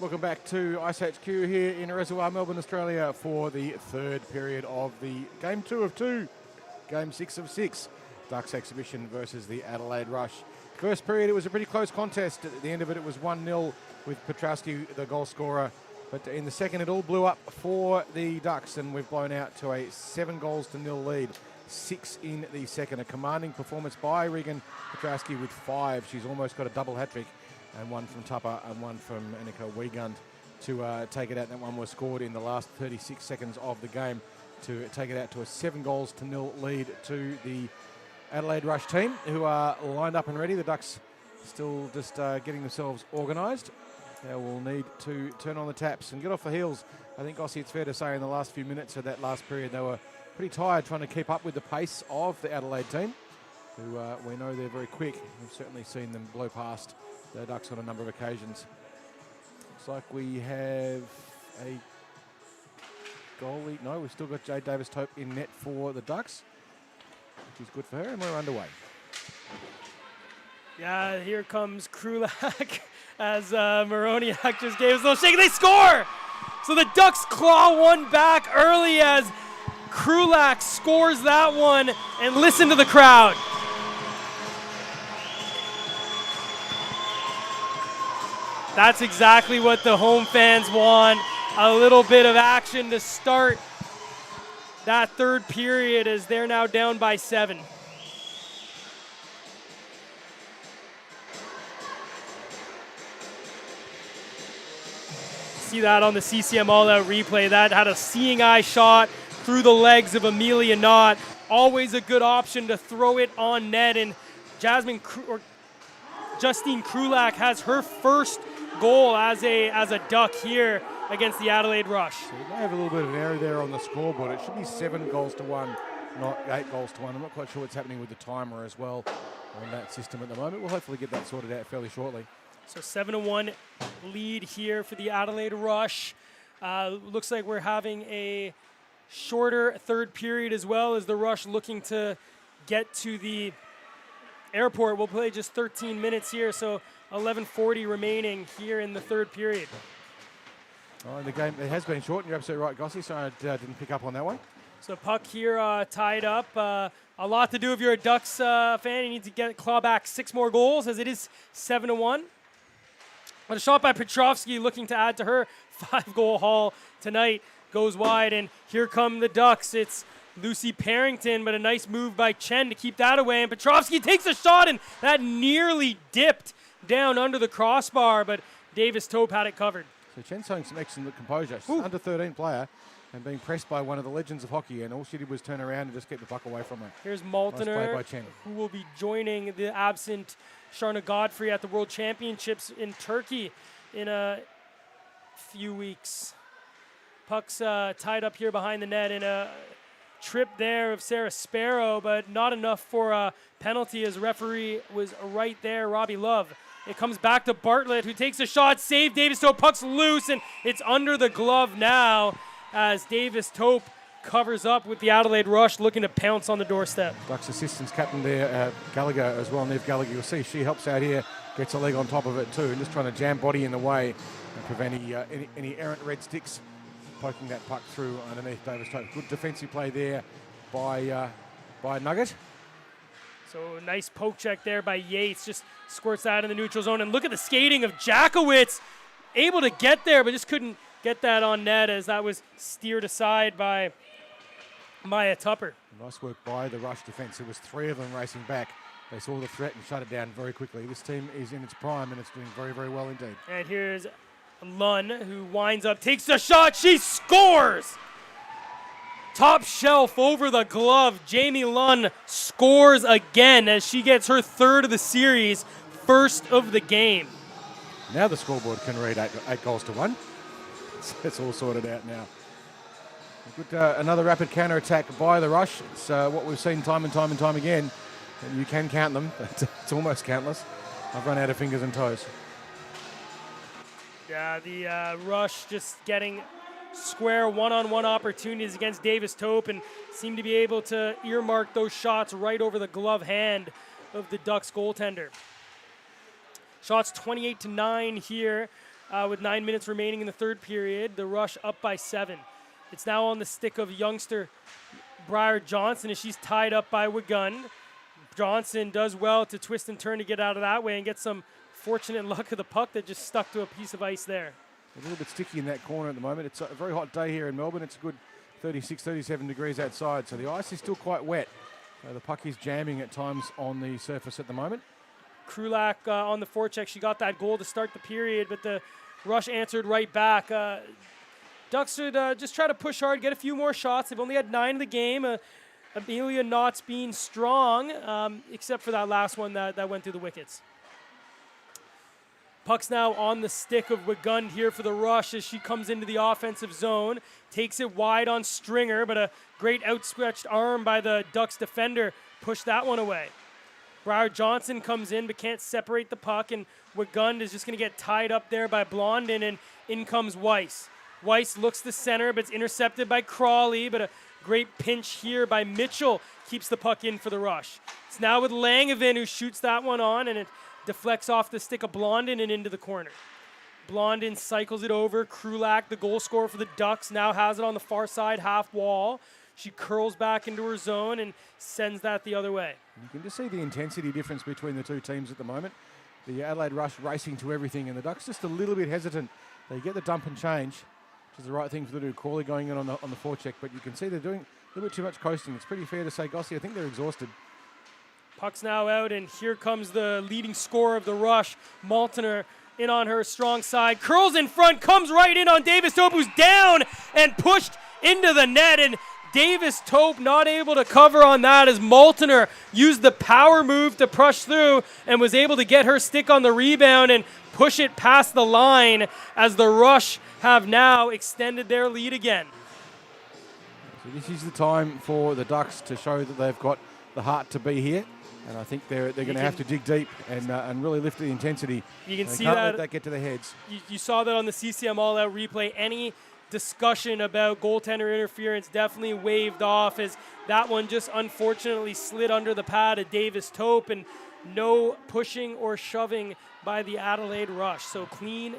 Welcome back to iceHQ here in Reservoir, Melbourne, Australia for the third period of the Game 2 of 2, Game 6 of 6, Ducks exhibition versus the Adelaide Rush. First period, it was a pretty close contest. At the end of it, it was 1-0 with Petrowski, the goal scorer. But in the second, it all blew up for the Ducks, and we've blown out to a 7-0 lead. 6 in the second. A commanding performance by Regan Petrowski with 5. She's almost got a double hat-trick. And one from Tupper and one from Annika Wiegand to take it out. That one was scored in the last 36 seconds of the game to take it out to a 7-0 lead to the Adelaide Rush team, who are lined up and ready. The Ducks still just getting themselves organised. They will need to turn on the taps and get off the heels. I think, Gossie, it's fair to say in the last few minutes of that last period, they were pretty tired trying to keep up with the pace of the Adelaide team, who we know they're very quick. We've certainly seen them blow past the Ducks on a number of occasions. Looks like we have a goalie. No, we've still got Jade Davis-Tope in net for the Ducks, which is good for her, and we're underway. Yeah, here comes Krulak as Moroniak just gave us a little shake, and they score! So the Ducks claw one back early as Krulak scores that one, and listen to the crowd. That's exactly what the home fans want. A little bit of action to start that third period as they're now down by 7. See that on the CCM all-out replay. That had a seeing eye shot through the legs of Amelia Knott. Always a good option to throw it on net, and Justine Krulak has her first goal as a Duck here against the Adelaide Rush. So we may have a little bit of an error there on the scoreboard. It should be 7-1, not 8-1. I'm not quite sure what's happening with the timer as well on that system at the moment. We'll hopefully get that sorted out fairly shortly. So 7-1 lead here for the Adelaide Rush. Looks like we're having a shorter third period as well, as the Rush looking to get to the airport. We'll play just 13 minutes here, so 11:40 remaining here in the third period. Oh, the game, it has been short, and you're absolutely right, Gossie, so I didn't pick up on that one. So puck here tied up. A lot to do if you're a Ducks fan. You need to claw back 6 more goals, as it is 7-1. But a shot by Petrovsky looking to add to her 5-goal haul tonight goes wide, and here come the Ducks. It's Lucy Parrington, but a nice move by Chen to keep that away, and Petrovsky takes a shot, and that nearly dipped down under the crossbar, but Davis-Tope had it covered. So Chen's showing some excellent composure. She's an under-13 player and being pressed by one of the legends of hockey, and all she did was turn around and just get the puck away from her. Here's Nice Maltner, play by Chen. who will be joining the absent Sharna Godfrey at the World Championships in Turkey in a few weeks. Puck's tied up here behind the net in a trip there of Sarah Sparrow, but not enough for a penalty, as referee was right there, Robbie Love. It comes back to Bartlett, who takes a shot, save Davis-Tope, puck's loose, and it's under the glove now as Davis-Tope covers up with the Adelaide Rush looking to pounce on the doorstep. Ducks assistants captain there, Gallagher as well, Neve Gallagher. You'll see she helps out here, gets a leg on top of it too, and just trying to jam body in the way and prevent any errant red sticks poking that puck through underneath Davis-Tope. Good defensive play there by Nugget. So nice poke check there by Yates, just squirts that in the neutral zone. And look at the skating of Jakowicz, able to get there, but just couldn't get that on net, as that was steered aside by Maya Tupper. Nice work by the Rush defence. There was 3 of them racing back. They saw the threat and shut it down very quickly. This team is in its prime and it's doing very, very well indeed. And here's Lunn, who winds up, takes the shot, she scores! Top shelf over the glove. Jamie Lunn scores again as she gets her 3rd of the series, 1st of the game. Now the scoreboard can read 8 goals to 1. It's all sorted out now. Good, another rapid counter-attack by the Rush. It's what we've seen time and time and time again. And you can count them, but it's almost countless. I've run out of fingers and toes. Yeah, the Rush just getting square one-on-one opportunities against Davis Tope and seem to be able to earmark those shots right over the glove hand of the Ducks goaltender. Shots 28-9 here with 9 minutes remaining in the 3rd period. The Rush up by 7. It's now on the stick of youngster Briar Johnson as she's tied up by Wagun. Johnson does well to twist and turn to get out of that way and get some fortunate luck of the puck that just stuck to a piece of ice there. A little bit sticky in that corner at the moment. It's a very hot day here in Melbourne. It's a good 36, 37 degrees outside, so the ice is still quite wet. The puck is jamming at times on the surface at the moment. Krulak on the forecheck. She got that goal to start the period, but the Rush answered right back. Ducks should just try to push hard, get a few more shots. They've only had 9 in the game. Amelia Knott's being strong, except for that last one that went through the wickets. Puck's now on the stick of Wagund here for the Rush as she comes into the offensive zone. Takes it wide on Stringer, but a great outstretched arm by the Ducks defender pushed that one away. Briar Johnson comes in but can't separate the puck, and Wagund is just going to get tied up there by Blondin, and in comes Weiss. Weiss looks to center, but it's intercepted by Crawley, but a great pinch here by Mitchell keeps the puck in for the Rush. It's now with Langevin who shoots that one on, and it deflects off the stick of Blondin and into the corner. Blondin cycles it over. Krulak, the goal scorer for the Ducks, now has it on the far side half wall. She curls back into her zone and sends that the other way. You can just see the intensity difference between the two teams at the moment. The Adelaide Rush racing to everything, and the Ducks just a little bit hesitant. They get the dump and change, which is the right thing for them to do. Crawley going in on the forecheck, but you can see they're doing a little bit too much coasting. It's pretty fair to say, Gossie, I think they're exhausted. Puck's now out, and here comes the leading scorer of the Rush, Maltner, in on her strong side. Curls in front, comes right in on Davis Tope, who's down and pushed into the net, and Davis Tope not able to cover on that as Maltner used the power move to push through and was able to get her stick on the rebound and push it past the line as the Rush have now extended their lead again. So this is the time for the Ducks to show that they've got the heart to be here. And I think they're going to have to dig deep and really lift the intensity. You can see can't that. let that get to their heads. You saw that on the CCM All-Out replay. Any discussion about goaltender interference definitely waved off as that one just unfortunately slid under the pad of Davis Tope, and no pushing or shoving by the Adelaide Rush. So clean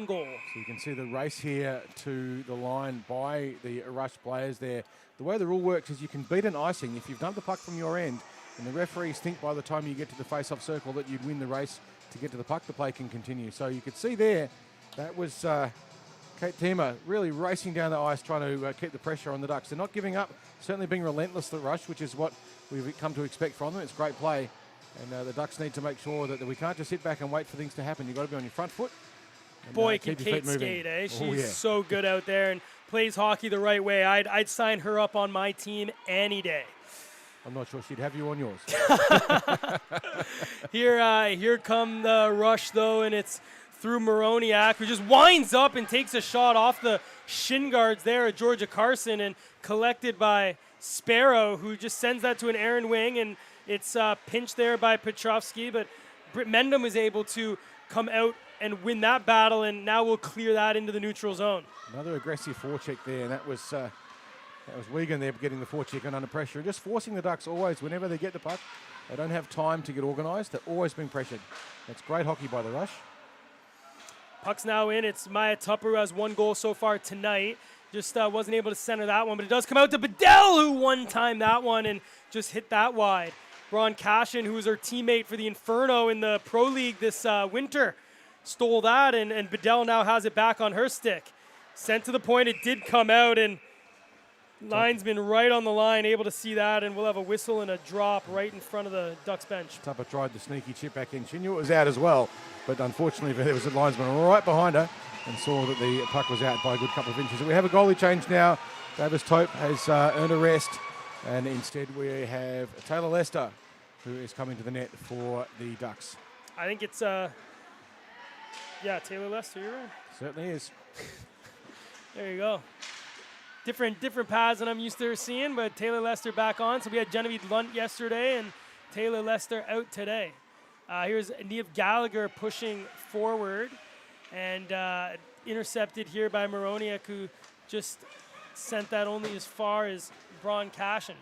goal. So you can see the race here to the line by the Rush players there. The way the rule works is you can beat an icing if you've dumped the puck from your end, and the referees think by the time you get to the face-off circle that you'd win the race to get to the puck. The play can continue. So you could see there, that was Kate Tima really racing down the ice trying to keep the pressure on the Ducks. They're not giving up, certainly being relentless, the Rush, which is what we've come to expect from them. It's great play, and the Ducks need to make sure that we can't just sit back and wait for things to happen. You've got to be on your front foot. And, boy, keep can your feet Kate moving. skate, eh? She's so good out there and plays hockey the right way. I'd sign her up on my team any day. I'm not sure she'd have you on yours. Here come the Rush, though, and it's through Moroniak, who just winds up and takes a shot off the shin guards there at Georgia Carson, and collected by Sparrow, who just sends that to an Aaron wing, and it's pinched there by Petrovsky, but Britt Mendham was able to come out and win that battle, and now we'll clear that into the neutral zone. Another aggressive forecheck there, and that was Wigan there getting the forecheck and under pressure, and just forcing the Ducks always, whenever they get the puck, they don't have time to get organised. They're always being pressured. That's great hockey by the Rush. Puck's now in. It's Maya Tupper, who has 1 goal so far tonight. Just wasn't able to center that one, but it does come out to Bedell, who one-timed that one and just hit that wide. Ron Cashin, who was her teammate for the Inferno in the Pro League this winter, stole that, and Bedell now has it back on her stick. Sent to the point, it did come out, and Linesman right on the line, able to see that, and we'll have a whistle and a drop right in front of the Ducks bench. Tupper tried the sneaky chip back in. She knew it was out as well, but unfortunately there was a linesman right behind her and saw that the puck was out by a good couple of inches. We have a goalie change now. Davis Tope has earned a rest, and instead we have Taylor Lester, who is coming to the net for the Ducks. I think it's, Taylor Lester, you're right. Certainly is. There you go. Different paths than I'm used to seeing, but Taylor Lester back on. So we had Genevieve Lunt yesterday and Taylor Lester out today. Here's Niamh Gallagher pushing forward and intercepted here by Moroniak, who just sent that only as far as Braun Cashin.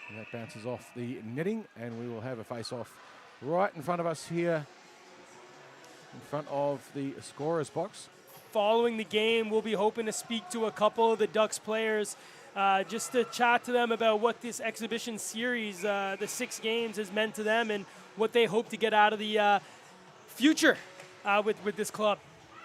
And that bounces off the netting, and we will have a face-off right in front of us here, in front of the scorer's box. Following the game, we'll be hoping to speak to a couple of the Ducks players just to chat to them about what this exhibition series, the 6 games, has meant to them and what they hope to get out of the future with this club.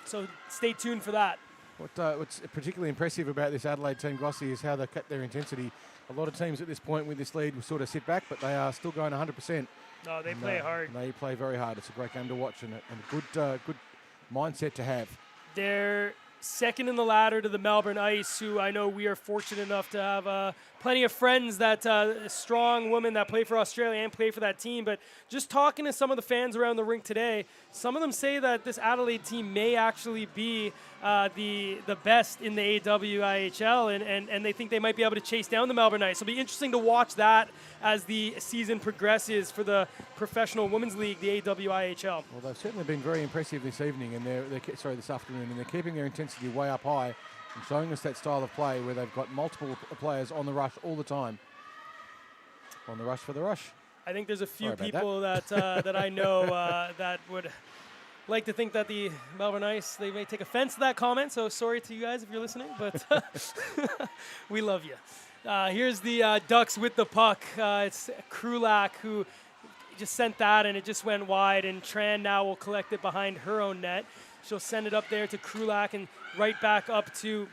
So stay tuned for that. What's particularly impressive about this Adelaide team, Gossie, is how they've kept their intensity. A lot of teams at this point with this lead will sort of sit back, but they are still going 100%. No, they play hard. They play very hard. It's a great game to watch and a good mindset to have. They're second in the ladder to the Melbourne Ice, who I know we are fortunate enough to have plenty of friends that strong women that play for Australia and play for that team. But just talking to some of the fans around the rink today, some of them say that this Adelaide team may actually be the best in the AWIHL, and they think they might be able to chase down the Melbourne Ice. It'll be interesting to watch that as the season progresses for the Professional Women's League, the AWIHL. Well, they've certainly been very impressive this evening, and this afternoon, and they're keeping their intensity way up high and showing us that style of play where they've got multiple players on the rush all the time. On the rush for the rush. I think there's a few people that I know that would like to think that the Melbourne Ice, they may take offense to that comment, so sorry to you guys if you're listening, but we love you. Here's the Ducks with the puck. It's Krulak who just sent that, and it just went wide, and Tran now will collect it behind her own net. She'll send it up there to Krulak and right back up to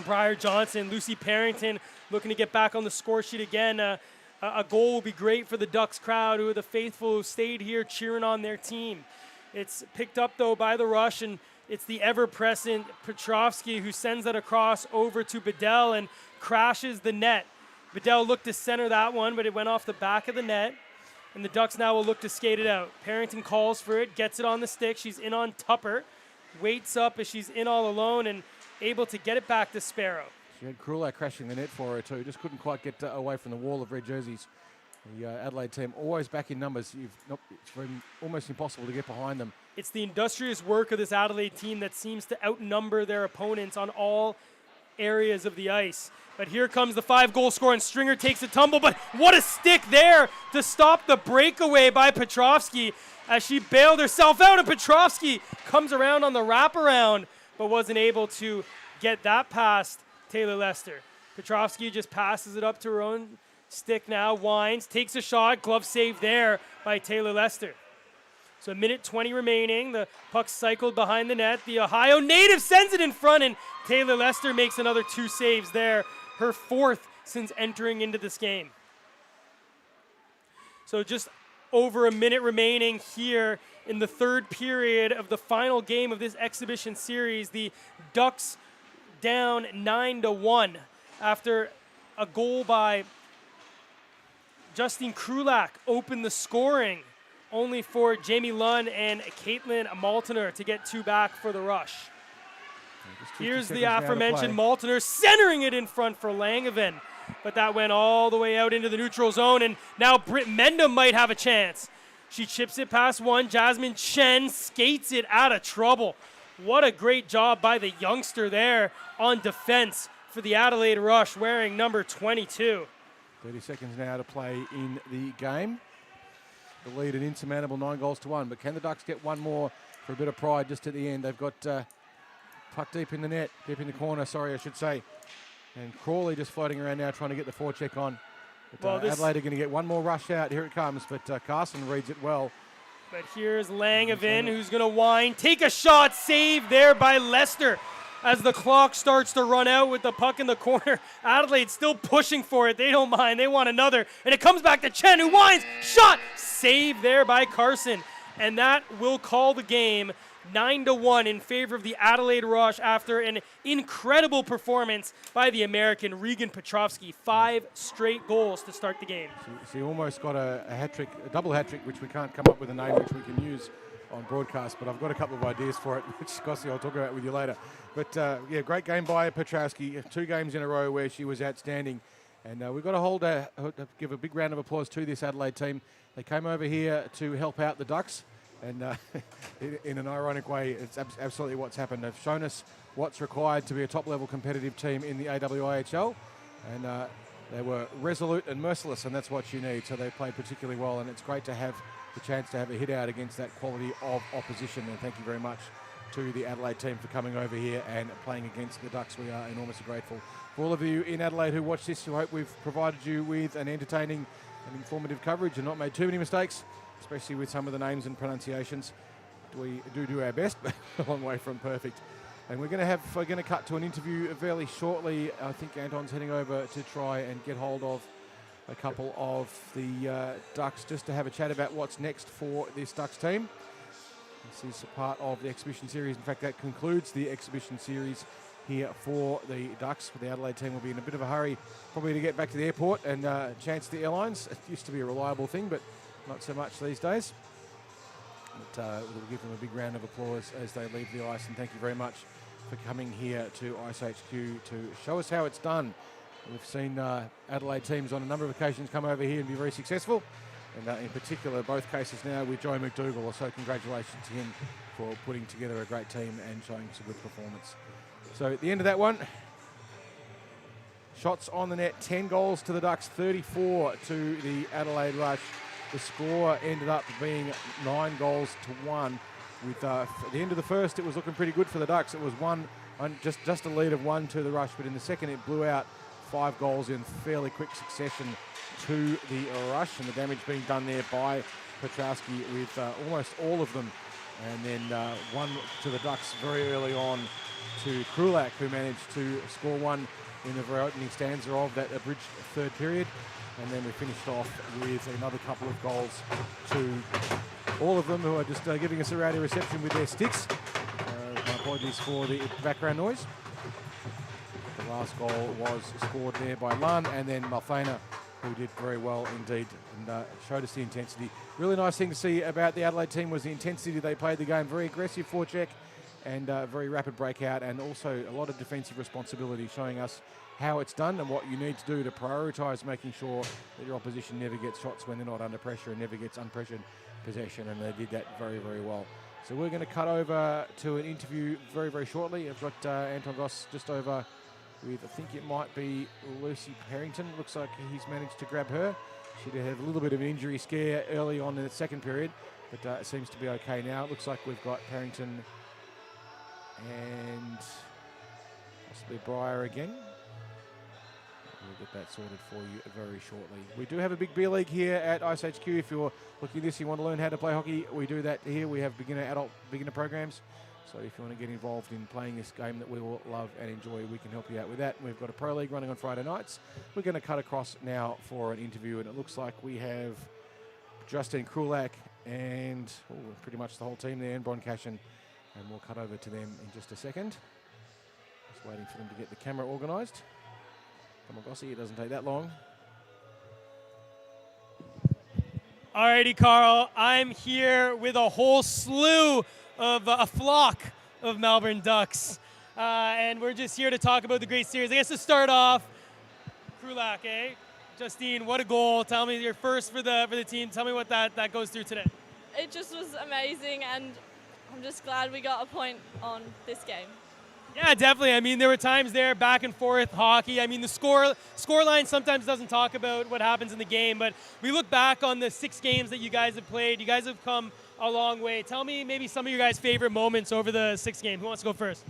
Briar Johnson. Lucy Parrington looking to get back on the score sheet again. A goal will be great for the Ducks crowd, who are the faithful who stayed here cheering on their team. It's picked up, though, by the rush, and it's the ever-present Petrovsky who sends that across over to Bedell and crashes the net. Bedell looked to center that one, but it went off the back of the net, and the Ducks now will look to skate it out. Parrington calls for it, gets it on the stick. She's in on Tupper, waits up as she's in all alone and able to get it back to Sparrow. She had Krulak crashing the net for her, too. Just couldn't quite get away from the wall of red jerseys. The Adelaide team always back in numbers. It's almost impossible to get behind them. It's the industrious work of this Adelaide team that seems to outnumber their opponents on all areas of the ice. But here comes the 5-goal scorer, and Stringer takes a tumble, but what a stick there to stop the breakaway by Petrovsky as she bailed herself out, and Petrovsky comes around on the wraparound, but wasn't able to get that past Taylor Lester. Petrovsky just passes it up to her own stick now, winds, takes a shot, glove save there by Taylor Lester. So 1:20 remaining, the puck cycled behind the net. The Ohio native sends it in front, and Taylor Lester makes another 2 saves there, her 4th since entering into this game. So just over a minute remaining here in the 3rd period of the final game of this exhibition series. The Ducks down 9-1 after a goal by Justine Krulak opened the scoring, only for Jamie Lunn and Caitlin Maltner to get 2 back for the rush. Here's the aforementioned Maltner centering it in front for Langevin, but that went all the way out into the neutral zone, and now Britt Mendham might have a chance. She chips it past one. Jasmine Chen skates it out of trouble. What a great job by the youngster there on defense for the Adelaide Rush, wearing number 22. 30 seconds now to play in the game. The lead an insurmountable 9-1, but can the Ducks get one more for a bit of pride just at the end? They've got puck deep in the net, deep in the corner, sorry, I should say. And Crawley just floating around now trying to get the forecheck on. But Adelaide are going to get one more rush out. Here it comes, but Carson reads it well. But here's Langevin, who's going to wind, take a shot, save there by Lester. as the clock starts to run out with the puck in the corner. Adelaide still pushing for it. They don't mind. They want another. And it comes back to Chen, who winds. Shot! Save there by Carson. And that will call the game 9-1 in favor of the Adelaide Rush after an incredible performance by the American Regan Petrovsky. 5 straight goals to start the game. So he almost got a hat trick, a double hat trick, which we can't come up with a name which we can use on broadcast, but I've got a couple of ideas for it, which, Gossi, I'll talk about with you later. But, yeah, great game by Petrovsky. 2 games in a row where she was outstanding. And we've got to give a big round of applause to this Adelaide team. They came over here to help out the Ducks. And in an ironic way, it's absolutely what's happened. They've shown us what's required to be a top-level competitive team in the AWIHL. And they were resolute and merciless, and that's what you need. So they played particularly well, and it's great to have the chance to have a hit out against that quality of opposition. And thank you very much to the Adelaide team for coming over here and playing against the Ducks. We are enormously grateful. For all of you in Adelaide who watch this, who hope we've provided you with an entertaining and informative coverage and not made too many mistakes, especially with some of the names and pronunciations. We do our best, but a long way from perfect. And we're going to cut to an interview fairly shortly. I think Anton's heading over to try and get hold of a couple of the Ducks just to have a chat about what's next for this Ducks team. This is a part of the exhibition series. In fact, that concludes the exhibition series here for the Ducks. The Adelaide team will be in a bit of a hurry probably to get back to the airport and chance the airlines. It used to be a reliable thing, but not so much these days. But we'll give them a big round of applause as they leave the ice, and thank you very much for coming here to iceHQ to show us how it's done. We've seen Adelaide teams on a number of occasions come over here and be very successful, and in particular both cases now with Joey McDougall, so congratulations to him for putting together a great team and showing us a good performance. So at the end of that one, shots on the net, 10 goals to the Ducks, 34 to the Adelaide Rush. The score ended up being 9 goals to 1. With at the end of the first, it was looking pretty good for the Ducks. It was just a lead of 1 to the Rush, but in the second, it blew out 5 goals in fairly quick succession to the Rush, and the damage being done there by Petrovsky with almost all of them. And then 1 to the Ducks very early on to Krulak, who managed to score 1 in the very opening stanza of that abridged third period. And then we finished off with another couple of goals to all of them who are just giving us a rowdy reception with their sticks. My apologies for the background noise. The last goal was scored there by Lunn, and then Malthana, who did very well indeed and showed us the intensity. Really nice thing to see about the Adelaide team was the intensity they played the game. Very aggressive forecheck and very rapid breakout, and also a lot of defensive responsibility, showing us how it's done and what you need to do to prioritise making sure that your opposition never gets shots when they're not under pressure and never gets unpressured possession, and they did that very, very well. So we're going to cut over to an interview very, very shortly. I've got Anton Goss just over with, I think it might be Lucy Parrington. Looks like he's managed to grab her. She did have a little bit of an injury scare early on in the second period, but it seems to be okay now. It looks like we've got Parrington and possibly Breyer again. We'll get that sorted for you very shortly. We do have a big beer league here at iceHQ. If you're looking at this, you want to learn how to play hockey, we do that here. We have adult beginner programs. So if you want to get involved in playing this game that we will love and enjoy, we can help you out with that. We've got a pro league running on Friday nights. We're going to cut across now for an interview, and it looks like we have Justine Krulak and pretty much the whole team there, and Bron Cashin, and we'll cut over to them in just a second. Just waiting for them to get the camera organised. Come on, Gossi, it doesn't take that long. Alrighty, Carl, I'm here with a whole slew of a flock of Melbourne Ducks. And we're just here to talk about the great series. I guess to start off, Krulak, eh? Justine, what a goal. Tell me your first for the team. Tell me what that goes through today. It just was amazing, and I'm just glad we got a point on this game. Yeah, definitely. I mean, there were times there, back and forth hockey. I mean, the score line sometimes doesn't talk about what happens in the game, but we look back on the 6 games that you guys have played. You guys have come a long way. Tell me maybe some of your guys' favorite moments over the 6 games. Who wants to go first?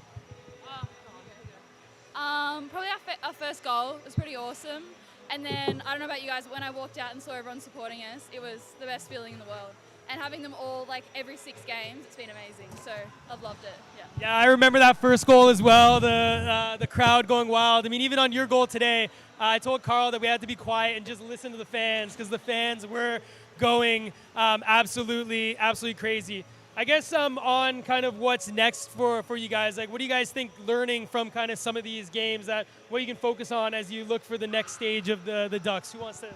Probably our first goal was pretty awesome. And then, I don't know about you guys, but when I walked out and saw everyone supporting us, it was the best feeling in the world. and having them all like every 6 games, it's been amazing. So I've loved it. Yeah. Yeah, I remember that first goal as well. The crowd going wild. I mean, even on your goal today, I told Carl that we had to be quiet and just listen to the fans because the fans were going absolutely crazy. I guess on kind of what's next for you guys, like what do you guys think learning from kind of some of these games that what you can focus on as you look for the next stage of the Ducks? Who wants to,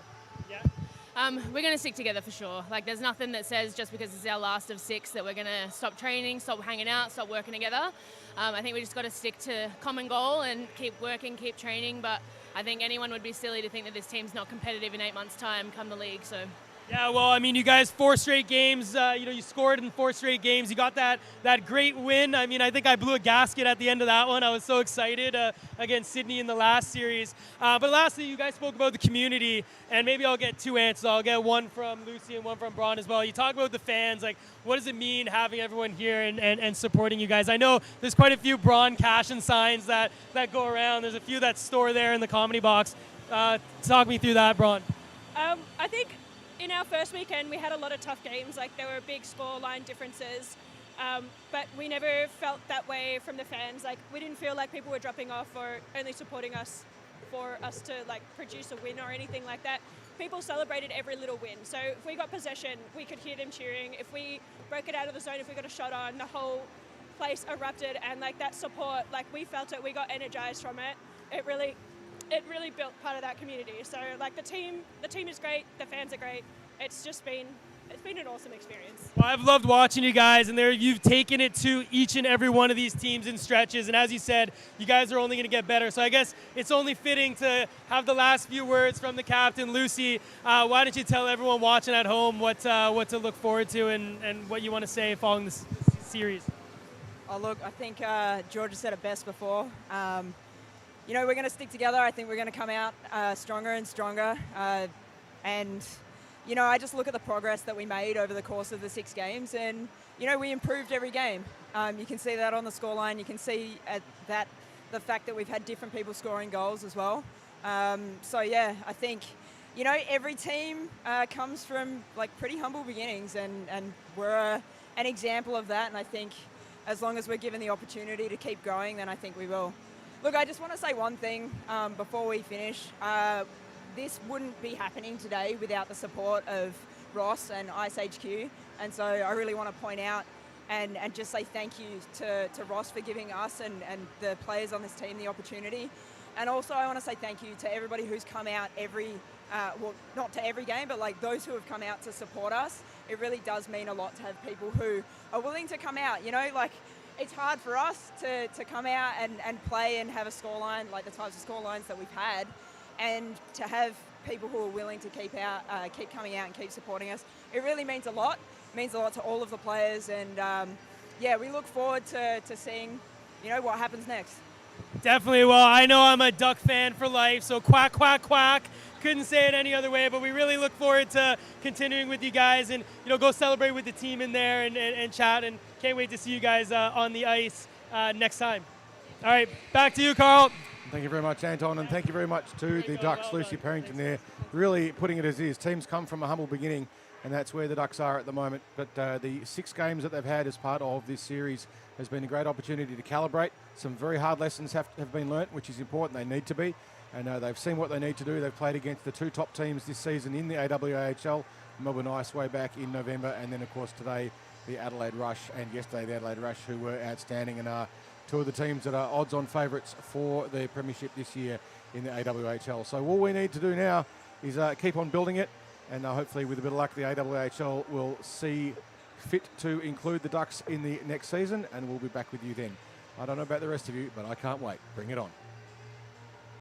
yeah? We're going to stick together for sure. Like there's nothing that says just because it's our last of 6 that we're going to stop training, stop hanging out, stop working together. I think we just got to stick to common goal and keep working, keep training. But I think anyone would be silly to think that this team's not competitive in 8 months' time come the league. So. Yeah, well, I mean, you guys 4 straight games. You scored in 4 straight games. You got that great win. I mean, I think I blew a gasket at the end of that one. I was so excited against Sydney in the last series. But lastly, you guys spoke about the community, and maybe I'll get 2 answers. I'll get one from Lucy and one from Braun as well. You talk about the fans. Like, what does it mean having everyone here and supporting you guys? I know there's quite a few Braun Cashin signs that go around. There's a few that store there in the comedy box. Talk me through that, Braun. I think in our first weekend, we had a lot of tough games. Like there were big score line differences, but we never felt that way from the fans. Like we didn't feel like people were dropping off or only supporting us for us to like produce a win or anything like that. People celebrated every little win. So if we got possession, we could hear them cheering. If we broke it out of the zone, if we got a shot on, the whole place erupted, and like that support, like we felt it. We got energized from it. It really built part of that community. So like the team is great, the fans are great. It's been an awesome experience. Well, I've loved watching you guys, and you've taken it to each and every one of these teams in stretches. And as you said, you guys are only going to get better. So I guess it's only fitting to have the last few words from the captain, Lucy. Why don't you tell everyone watching at home what to look forward to and what you want to say following this series? Oh, look, I think Georgia said it best before. We're going to stick together. I think we're going to come out stronger and stronger. I just look at the progress that we made over the course of the 6 games, and, we improved every game. You can see that on the scoreline. You can see that the fact that we've had different people scoring goals as well. I think, every team comes from, like, pretty humble beginnings, and we're an example of that, and I think as long as we're given the opportunity to keep growing, then I think we will. Look, I just want to say one thing before we finish. This wouldn't be happening today without the support of Ross and iceHQ. And so I really want to point out and just say thank you to Ross for giving us and the players on this team the opportunity. And also I want to say thank you to everybody who's come out not to every game, but like those who have come out to support us. It really does mean a lot to have people who are willing to come out, It's hard for us to come out and play and have a scoreline, like the types of scorelines that we've had, and to have people who are willing to keep coming out and keep supporting us. It really means a lot. It means a lot to all of the players, and we look forward to seeing, what happens next. Definitely. Well, I know I'm a Duck fan for life, so quack, quack, quack. Couldn't say it any other way, but we really look forward to continuing with you guys and, go celebrate with the team in there and chat, and can't wait to see you guys on the ice next time. All right, back to you, Carl. Thank you very much, Anton, and thank you very much to the Ducks, Lucy Perrington there, really putting it as is. Teams come from a humble beginning, and that's where the Ducks are at the moment. But the 6 games that they've had as part of this series has been a great opportunity to calibrate. Some very hard lessons have been learnt, which is important. They need to be. And they've seen what they need to do. They've played against the 2 top teams this season in the AWIHL, Melbourne Ice way back in November, and then, of course, today the Adelaide Rush, and yesterday the Adelaide Rush, who were outstanding and are 2 of the teams that are odds-on favourites for the premiership this year in the AWIHL. So all we need to do now is keep on building it, and hopefully with a bit of luck the AWIHL will see fit to include the Ducks in the next season, and we'll be back with you then. I don't know about the rest of you, but I can't wait. Bring it on.